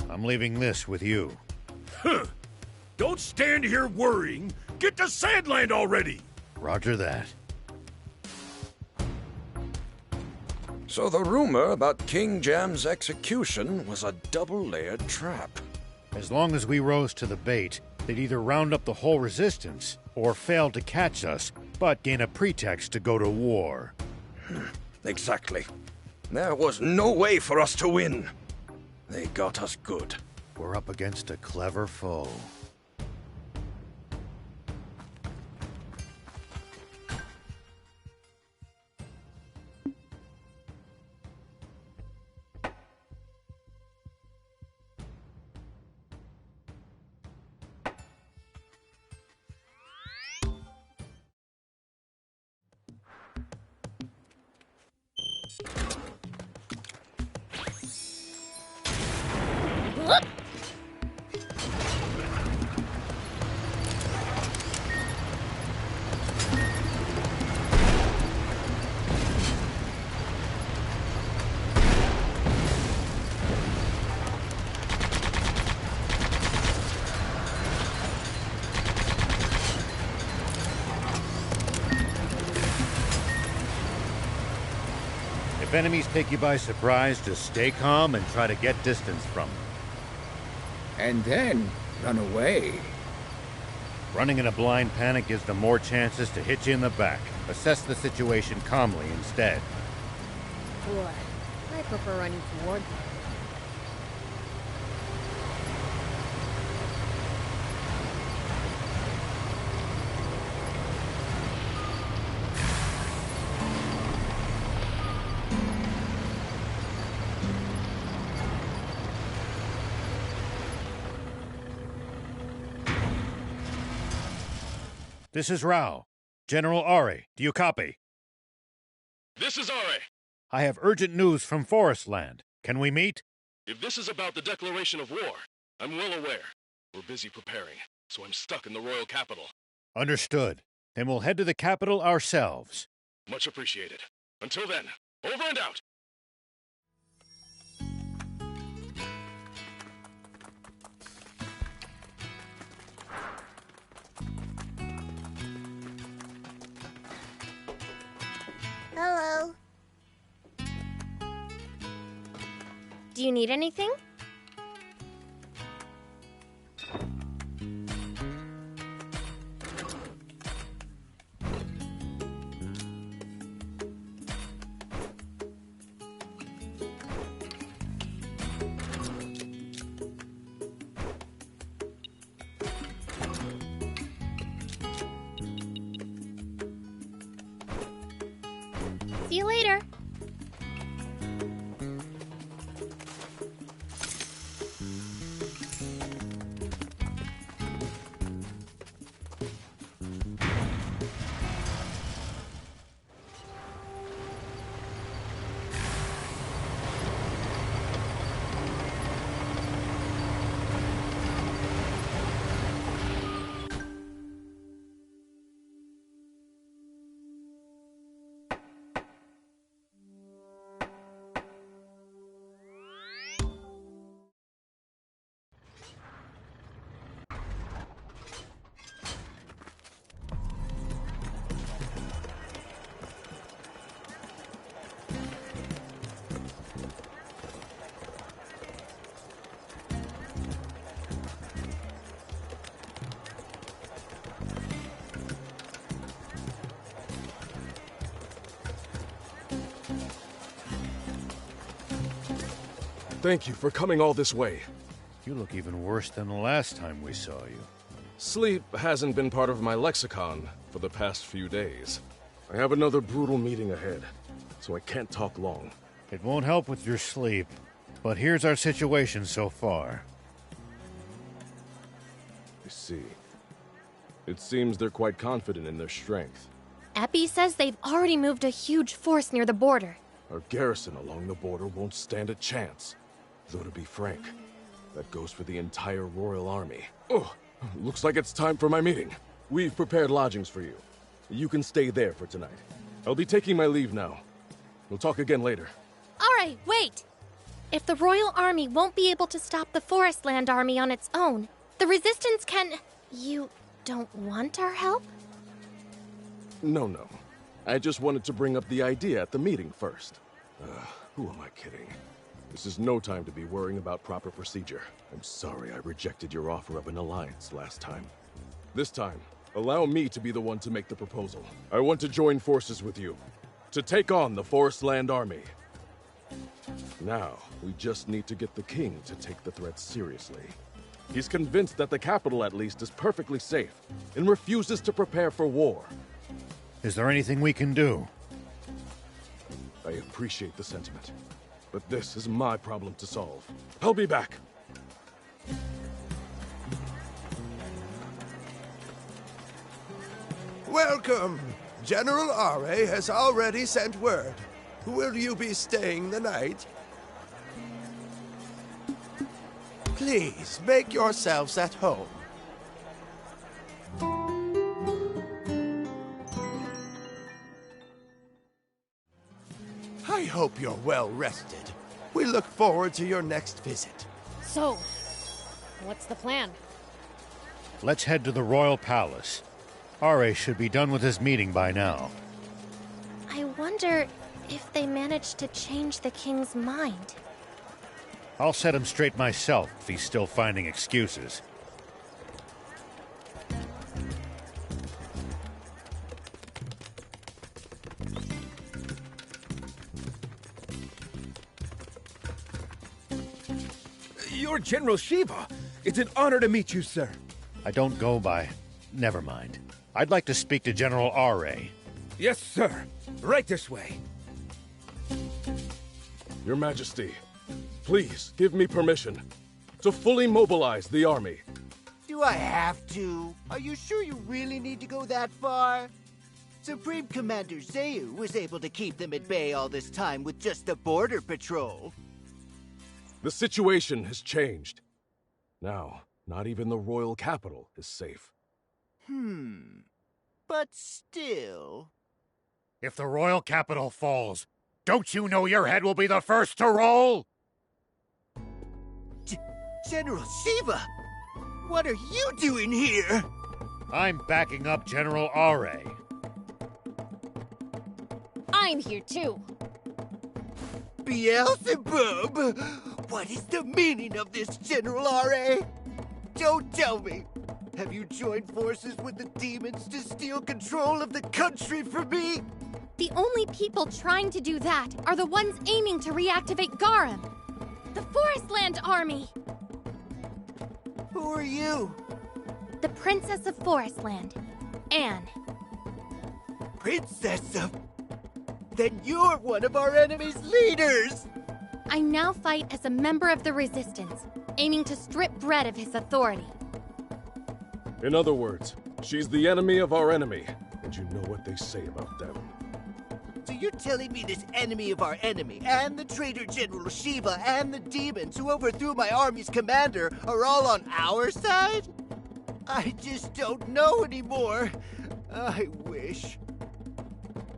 I'm leaving this with you. Huh. Don't stand here worrying. Get to Sandland already! Roger that. So the rumor about King Jam's execution was a double-layered trap. As long as we rose to the bait, they'd either round up the whole resistance or fail to catch us, but gain a pretext to go to war. Exactly. There was no way for us to win. They got us good. We're up against a clever foe. If enemies take you by surprise, just stay calm and try to get distance from them. And then run away. Running in a blind panic gives them more chances to hit you in the back. Assess the situation calmly instead. Boy, I prefer running toward them. This is Rao. General Ari, do you copy? This is Ari. I have urgent news from Forestland. Can we meet? If this is about the declaration of war, I'm well aware. We're busy preparing, so I'm stuck in the royal capital. Understood. Then we'll head to the capital ourselves. Much appreciated. Until then, over and out! Hello. Do you need anything? See you later. Thank you for coming all this way. You look even worse than the last time we saw you. Sleep hasn't been part of my lexicon for the past few days. I have another brutal meeting ahead, so I can't talk long. It won't help with your sleep, but here's our situation so far. I see. It seems they're quite confident in their strength. Epi says they've already moved a huge force near the border. Our garrison along the border won't stand a chance. Though to be frank, that goes for the entire Royal Army. Oh, looks like it's time for my meeting. We've prepared lodgings for you. You can stay there for tonight. I'll be taking my leave now. We'll talk again later. Alright, wait! If the Royal Army won't be able to stop the Forestland Army on its own, the Resistance can... You don't want our help? No. I just wanted to bring up the idea at the meeting first. Who am I kidding? This is no time to be worrying about proper procedure. I'm sorry I rejected your offer of an alliance last time. This time, allow me to be the one to make the proposal. I want to join forces with you, to take on the Forestland Army. Now, we just need to get the king to take the threat seriously. He's convinced that the capital, at least, is perfectly safe, and refuses to prepare for war. Is there anything we can do? I appreciate the sentiment, but this is my problem to solve. I'll be back. Welcome! General Are has already sent word. Will you be staying the night? Please, make yourselves at home. I hope you're well rested. We look forward to your next visit. So, what's the plan? Let's head to the Royal Palace. Are should be done with his meeting by now. I wonder if they managed to change the king's mind. I'll set him straight myself if he's still finding excuses. You're General Shiva. It's an honor to meet you, sir. I don't go by... Never mind. I'd like to speak to General Are. Yes, sir. Right this way. Your Majesty, please give me permission to fully mobilize the army. Do I have to? Are you sure you really need to go that far? Supreme Commander Zayu was able to keep them at bay all this time with just a border patrol. The situation has changed. Now, not even the royal capital is safe. But still... If the royal capital falls, don't you know your head will be the first to roll? General Shiva! What are you doing here? I'm backing up General Are. I'm here too. Beelzebub! What is the meaning of this, General R.A.? Don't tell me! Have you joined forces with the demons to steal control of the country from me? The only people trying to do that are the ones aiming to reactivate Garum. The Forestland Army! Who are you? The Princess of Forestland, Anne. Princess of... Then you're one of our enemy's leaders! I now fight as a member of the Resistance, aiming to strip Brett of his authority. In other words, she's the enemy of our enemy, and you know what they say about them. So you're telling me this enemy of our enemy, and the traitor General Shiva, and the demons who overthrew my army's commander are all on our side? I just don't know anymore. I wish.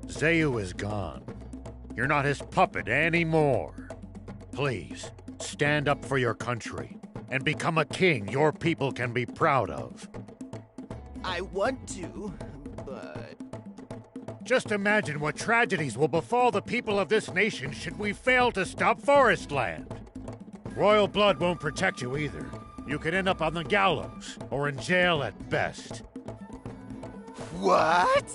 Zayu is gone. You're not his puppet anymore. Please, stand up for your country and become a king your people can be proud of. I want to, but... Just imagine what tragedies will befall the people of this nation should we fail to stop Forestland. Royal blood won't protect you either. You could end up on the gallows, or in jail at best. What?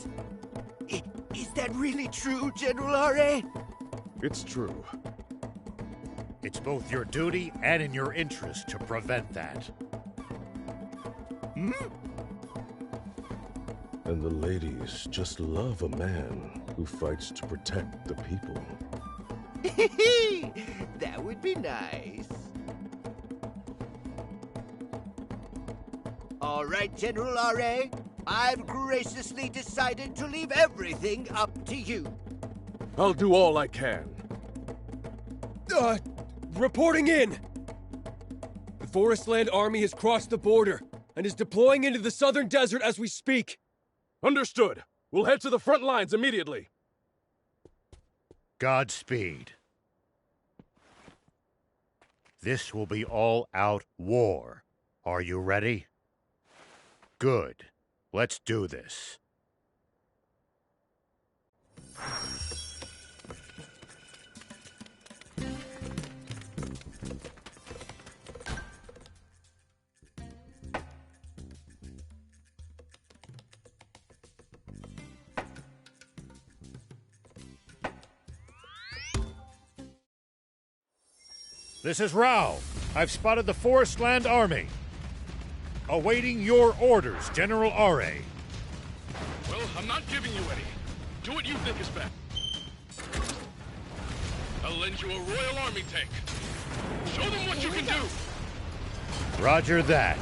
Is that really true, General R.A.? It's true. It's both your duty and in your interest to prevent that. And the ladies just love a man who fights to protect the people. That would be nice. All right, General R.A., I've graciously decided to leave everything up to you. I'll do all I can. Reporting in! The Forestland Army has crossed the border and is deploying into the southern desert as we speak. Understood. We'll head to the front lines immediately. Godspeed. This will be all-out war. Are you ready? Good. Let's do this. This is Rao. I've spotted the Forestland Army. Awaiting your orders, General R.A. Well, I'm not giving you any. Do what you think is best. I'll lend you a Royal Army tank. Show them what you can do. Roger that.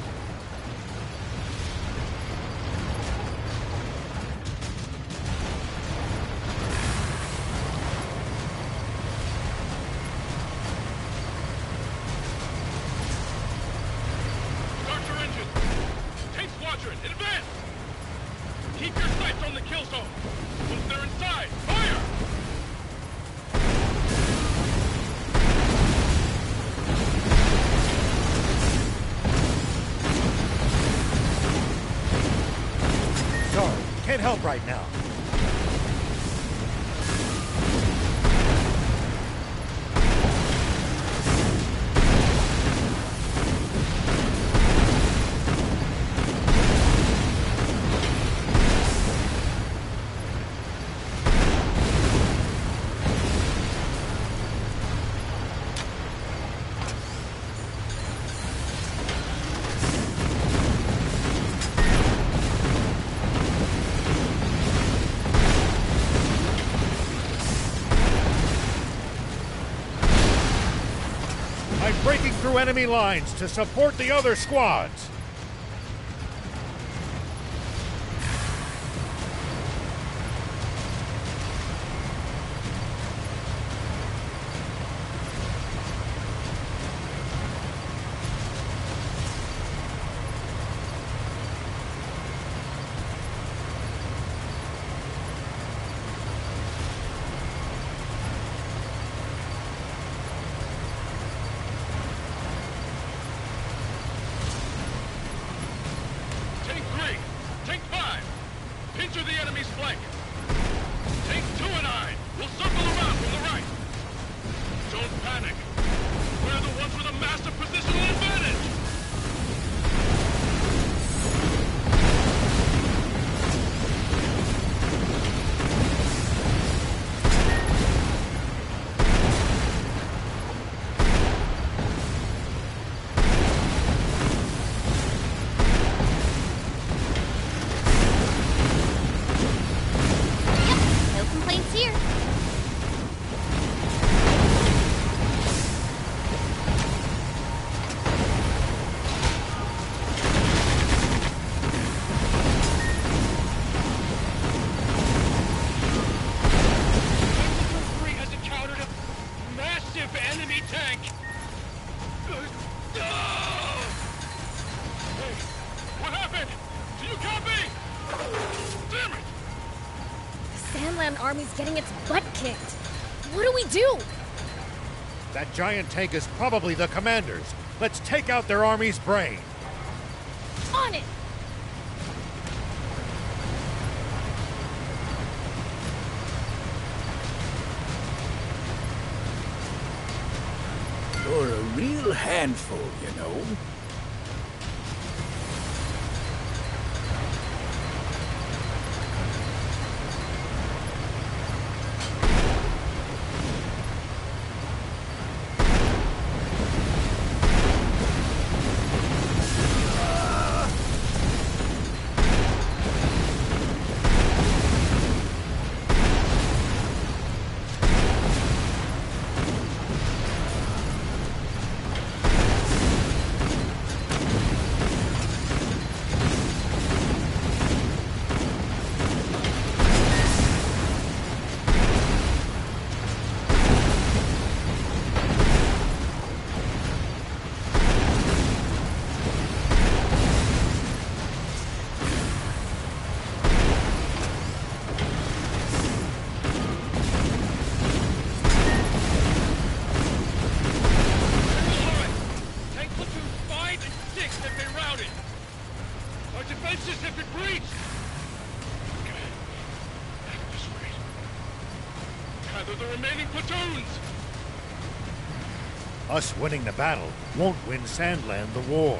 Can't help right now. Breaking through enemy lines to support the other squads. army's flank. Tank 2 and I will circle around from the right. Don't panic. We're the ones with a massive positional advantage. No complaints here. Infantry has encountered a massive enemy tank. Hey, what happened? Do you copy? Damn it! The Sandland army's getting its butt kicked. What do we do? That giant tank is probably the commander's. Let's take out their army's brain. On it! You're a real handful, you know. Tank platoons 5 and 6 have been routed. Our defenses have been breached. At this rate, gather the remaining platoons. Us winning the battle won't win Sandland the war.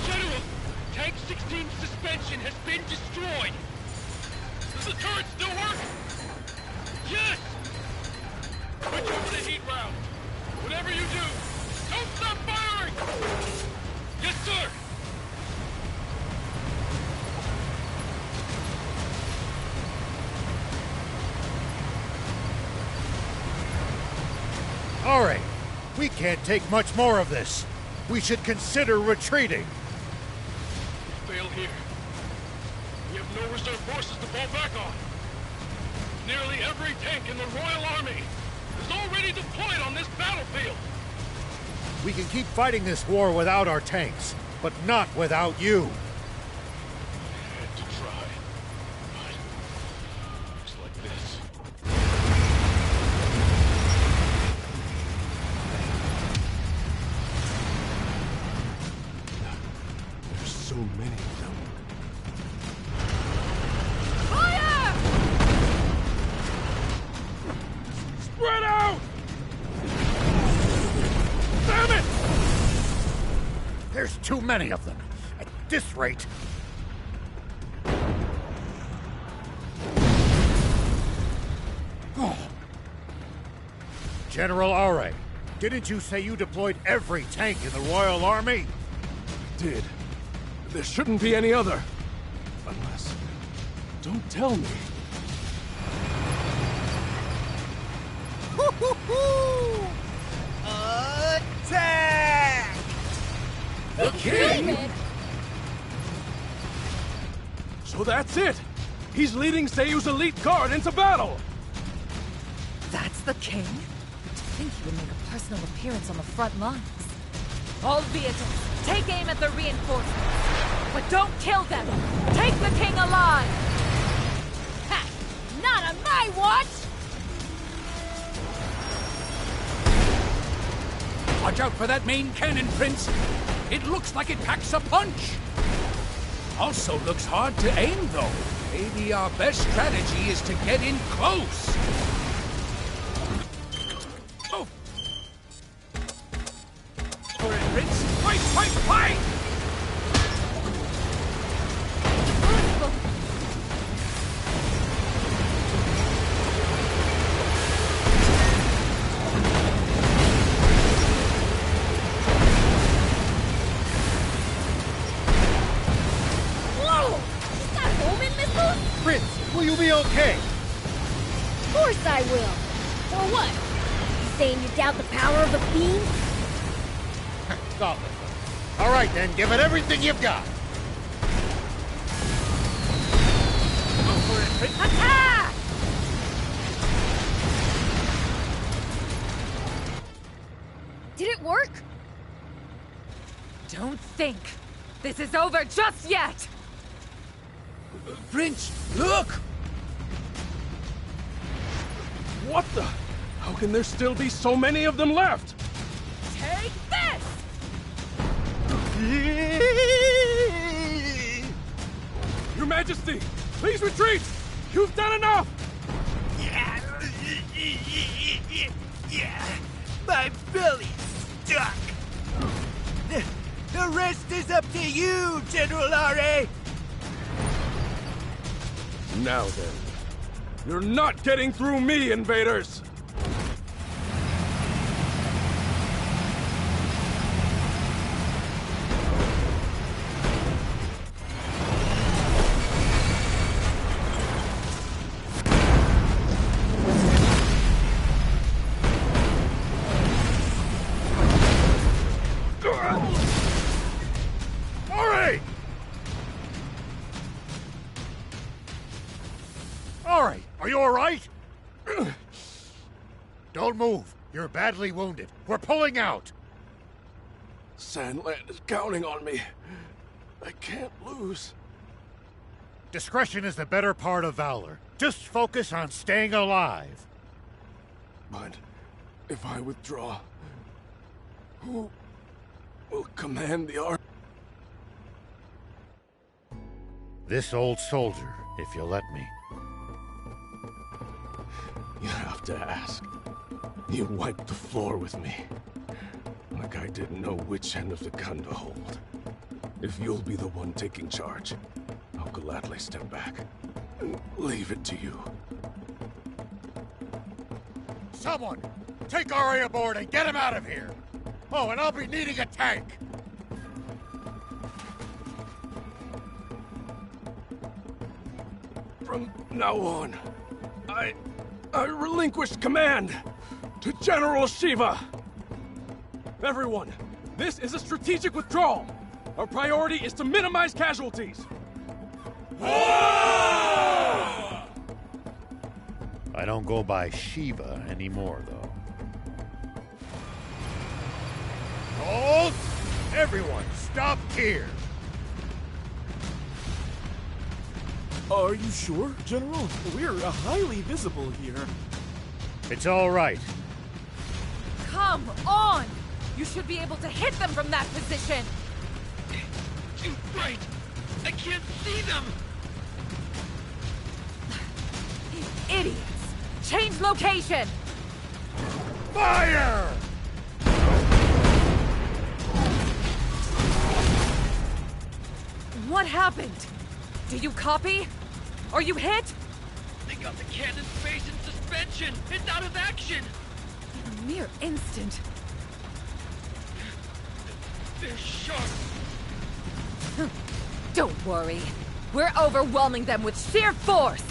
General, Tank 16's suspension has been destroyed. Does the turret still work? Yes! Switch over to heat round. Whatever you do, don't stop firing! Yes, sir! All right, we can't take much more of this. We should consider retreating. Fail here. We have no reserve forces to fall back on. Nearly every tank in the Royal Army is already deployed on this battlefield. We can keep fighting this war without our tanks, but not without you. Had to try, but looks like this. There's too many of them. At this rate... Oh. General Are, didn't you say you deployed every tank in the Royal Army? Did. There shouldn't be any other. Unless... Don't tell me. Attack! The king? So that's it! He's leading Seiyu's elite guard into battle! That's the king? To think he would make a personal appearance on the front lines. All vehicles, take aim at the reinforcements. But don't kill them! Take the king alive! Ha! Not on my watch! Watch out for that main cannon, Prince! It looks like it packs a punch! Also looks hard to aim, though. Maybe our best strategy is to get in close. Oh! For it, Prince! Fight, fight, fight! Will you be okay? Of course I will. For what? You saying you doubt the power of the fiend? Stop it. All right, then, give it everything you've got. Go for it, Prince. Attack! Did it work? Don't think this is over just yet! Prince, look! What the? How can there still be so many of them left? Take this! Your Majesty, please retreat! You've done enough! My belly's stuck. The rest is up to you, General Are. Now then, you're not getting through me, invaders! Are you all right? Don't move. You're badly wounded. We're pulling out. Sandland is counting on me. I can't lose. Discretion is the better part of valor. Just focus on staying alive. But if I withdraw, who will command the army? This old soldier, if you'll let me. You have to ask. You wiped the floor with me. Like I didn't know which end of the gun to hold. If you'll be the one taking charge, I'll gladly step back and leave it to you. Someone, take Ari aboard and get him out of here. Oh, and I'll be needing a tank. From now on, I relinquished command to General Shiva. Everyone, this is a strategic withdrawal. Our priority is to minimize casualties. I don't go by Shiva anymore, though. Hold! Everyone, stop here! Are you sure, General? We're highly visible here. It's all right. Come on! You should be able to hit them from that position! Right! I can't see them! You idiots! Change location! Fire! What happened? Do you copy? Are you hit? They got the cannon's base in suspension! It's out of action! In a mere instant. They're sharp! Don't worry. We're overwhelming them with sheer force!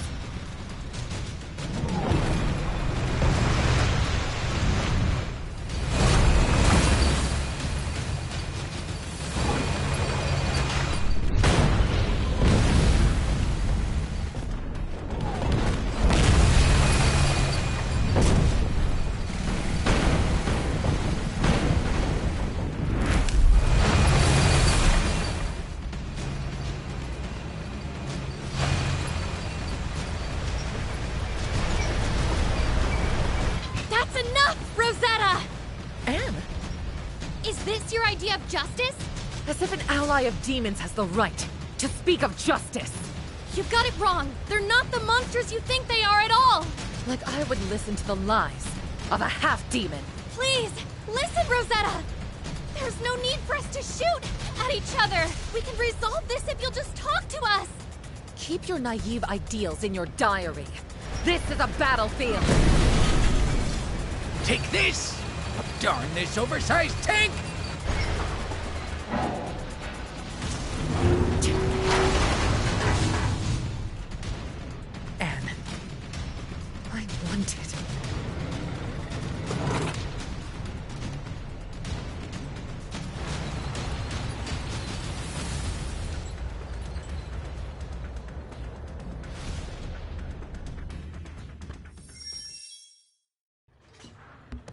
Your idea of justice? As if an ally of demons has the right to speak of justice. You've got it wrong. They're not the monsters you think they are at all. Like I would listen to the lies of a half-demon. Please, listen, Rosetta. There's no need for us to shoot at each other. We can resolve this if you'll just talk to us. Keep your naive ideals in your diary. This is a battlefield. Take this! Darn this oversized tank! Anne, I wanted.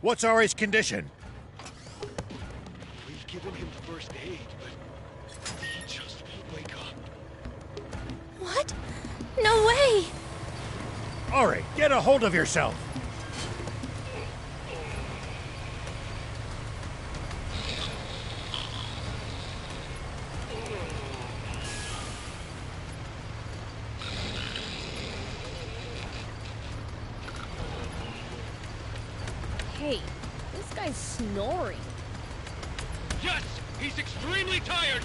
What's Ari's condition? We've given him first aid, but he just won't wake up. What? No way! Ari, get a hold of yourself! Hey, this guy's snoring. Yes! He's extremely tired!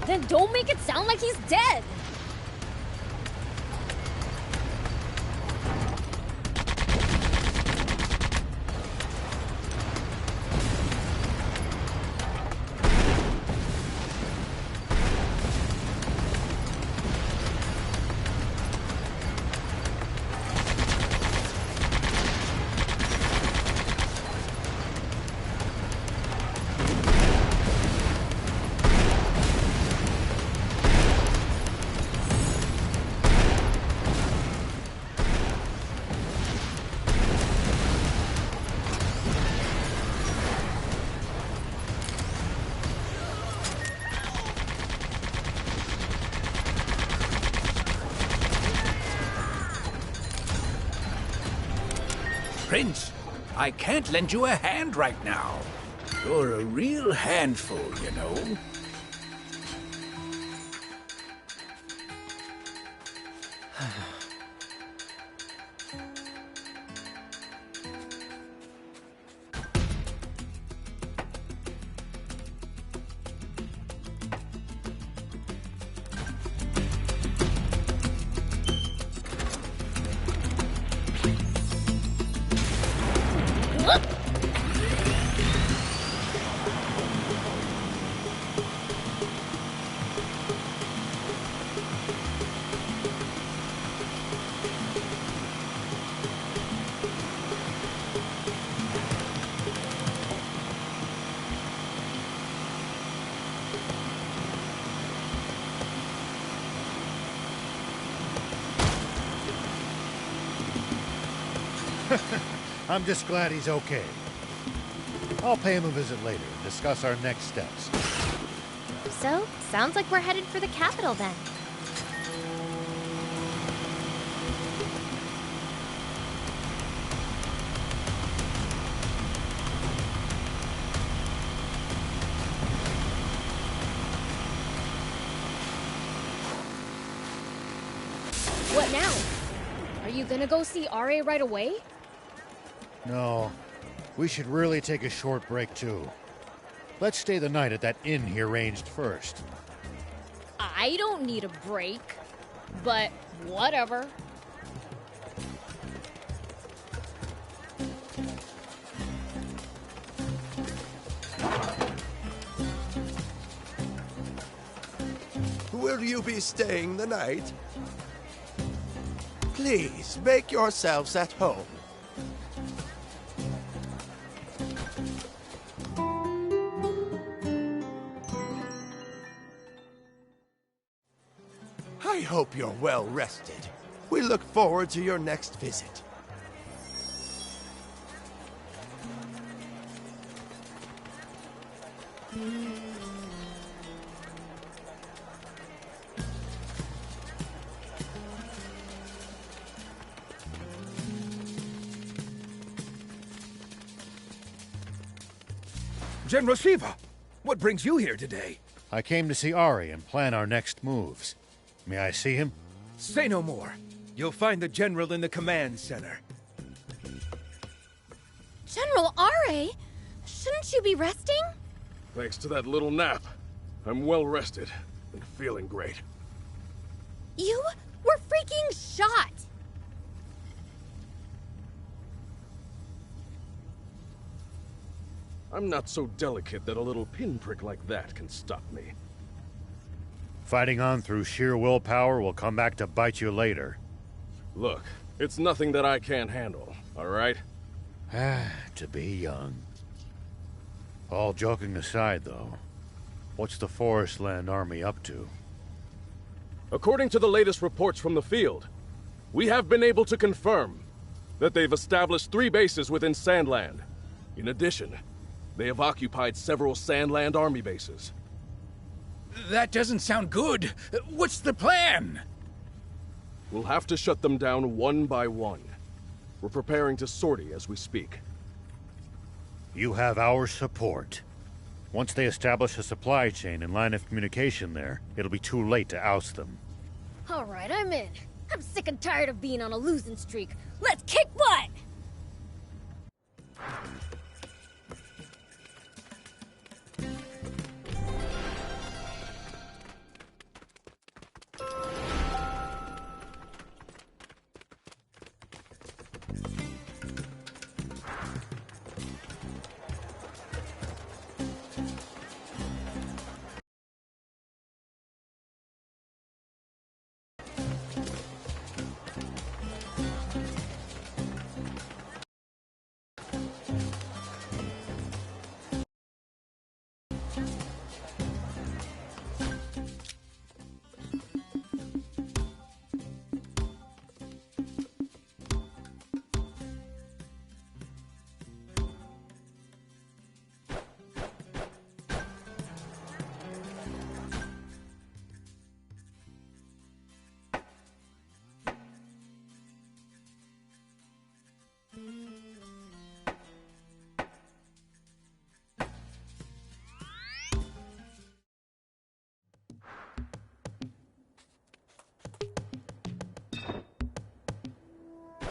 Then don't make it sound like he's dead! Prince, I can't lend you a hand right now. You're a real handful, you know. I'm just glad he's okay. I'll pay him a visit later and discuss our next steps. So, sounds like we're headed for the capital then. What now? Are you gonna go see RA right away? No, we should really take a short break too. Let's stay the night at that inn he arranged first. I don't need a break, but whatever. Will you be staying the night? Please, make yourselves at home. I hope you're well rested. We look forward to your next visit. General Shiva, what brings you here today? I came to see Ari and plan our next moves. May I see him? Say no more. You'll find the General in the command center. General Are, shouldn't you be resting? Thanks to that little nap, I'm well rested and feeling great. You were freaking shot! I'm not so delicate that a little pinprick like that can stop me. Fighting on through sheer willpower will come back to bite you later. Look, it's nothing that I can't handle, all right? To be young. All joking aside, though, what's the Forestland Army up to? According to the latest reports from the field, we have been able to confirm that they've established 3 bases within Sandland. In addition, they have occupied several Sandland Army bases. That doesn't sound good. What's the plan? We'll have to shut them down one by one. We're preparing to sortie as we speak. You have our support. Once they establish a supply chain and line of communication there, it'll be too late to oust them. All right, I'm in. I'm sick and tired of being on a losing streak. Let's kick butt!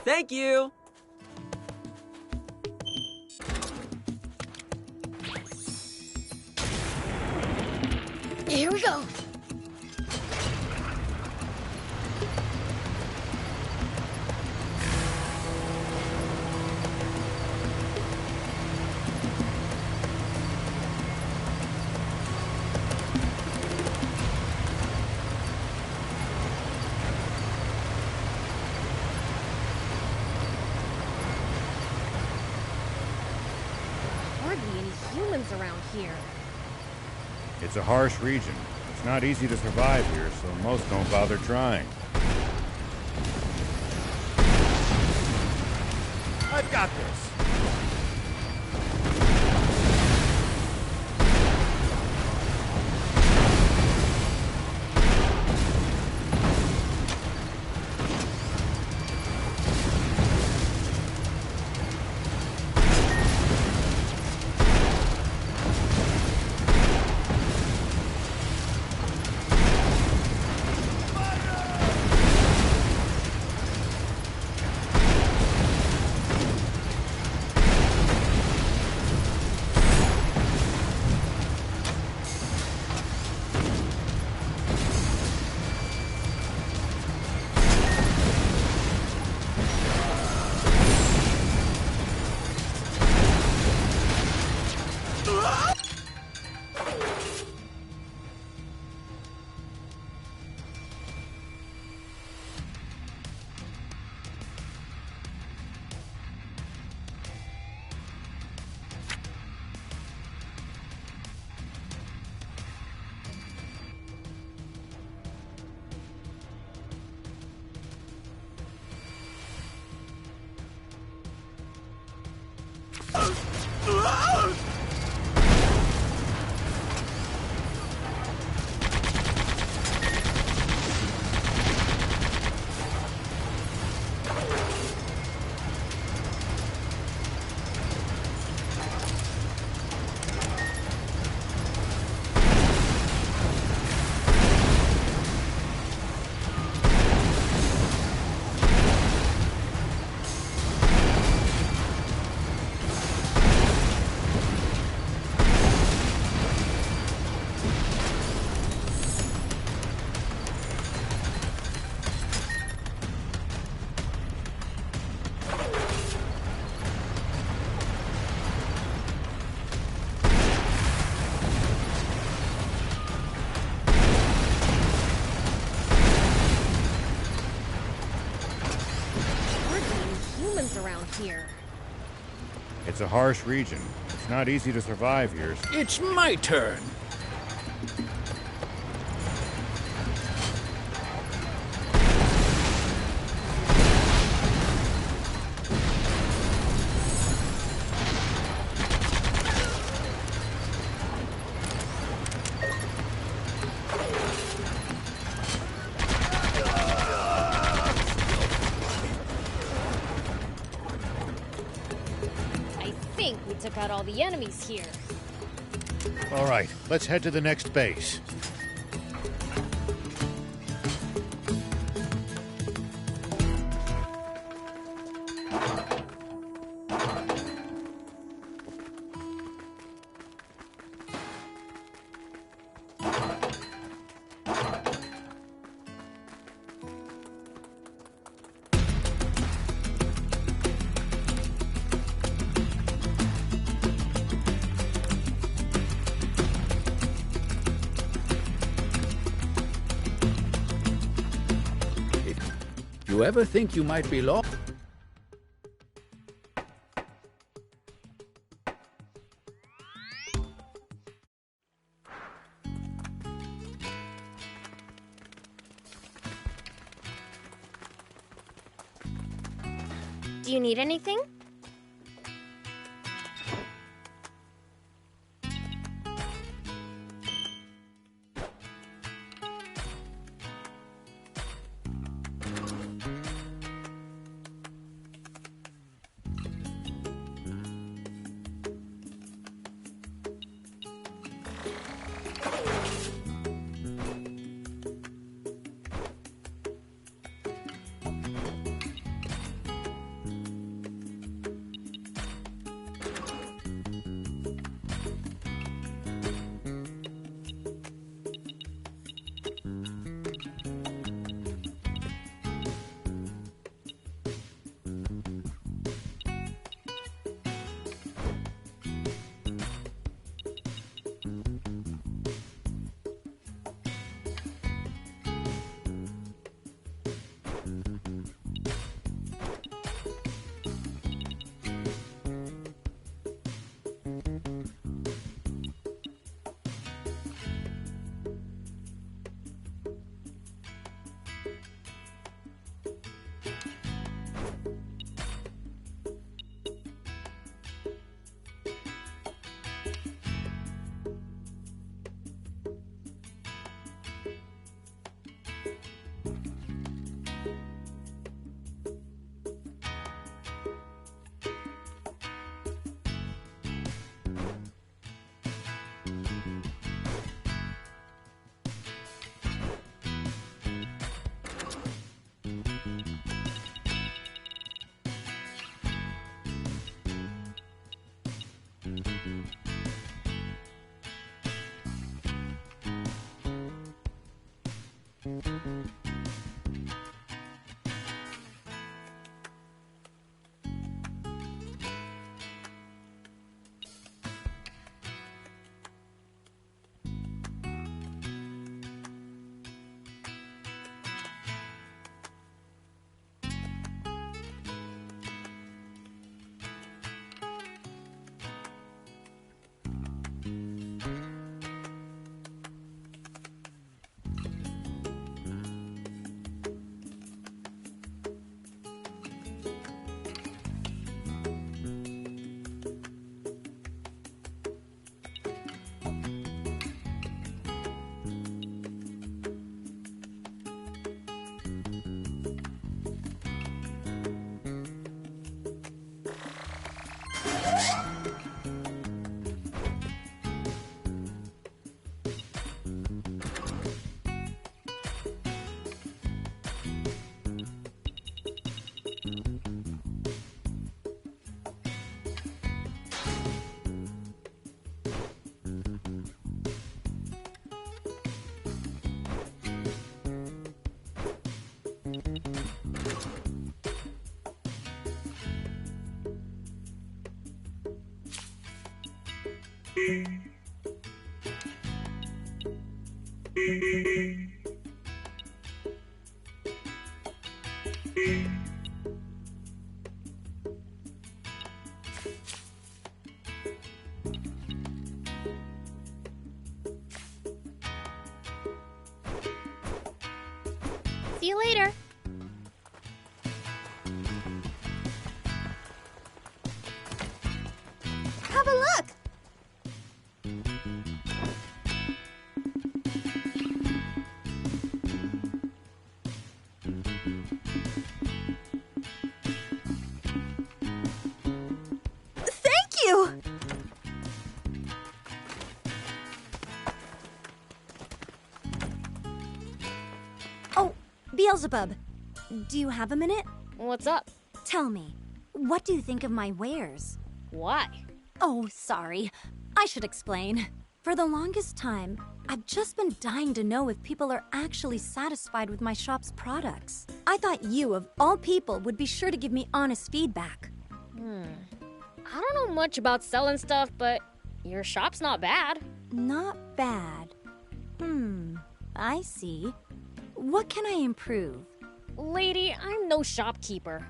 Thank you! Here we go. Hardly any humans around here. It's a harsh region. It's not easy to survive here, so most don't bother trying. I've got this. It's a harsh region. It's not easy to survive here. It's my turn. I think we took out all the enemies here. All right, let's head to the next base. You ever think you might be lost? Do you need anything? See you later. Have a look! Thank you! Oh, Beelzebub, do you have a minute? What's up? Tell me, what do you think of my wares? Why? Oh, sorry. I should explain. For the longest time, I've just been dying to know if people are actually satisfied with my shop's products. I thought you, of all people, would be sure to give me honest feedback. I don't know much about selling stuff, but your shop's not bad. Not bad. I see. What can I improve? Lady, I'm no shopkeeper.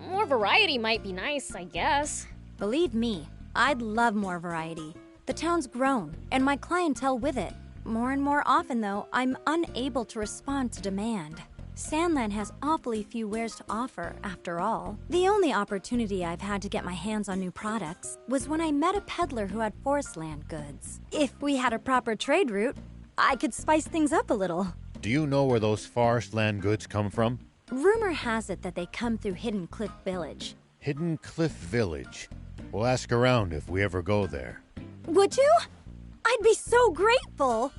More variety might be nice, I guess. Believe me, I'd love more variety. The town's grown, and my clientele with it. More and more often, though, I'm unable to respond to demand. Sandland has awfully few wares to offer, after all. The only opportunity I've had to get my hands on new products was when I met a peddler who had Forestland goods. If we had a proper trade route, I could spice things up a little. Do you know where those Forestland goods come from? Rumor has it that they come through Hidden Cliff Village. Hidden Cliff Village. We'll ask around if we ever go there. Would you? I'd be so grateful!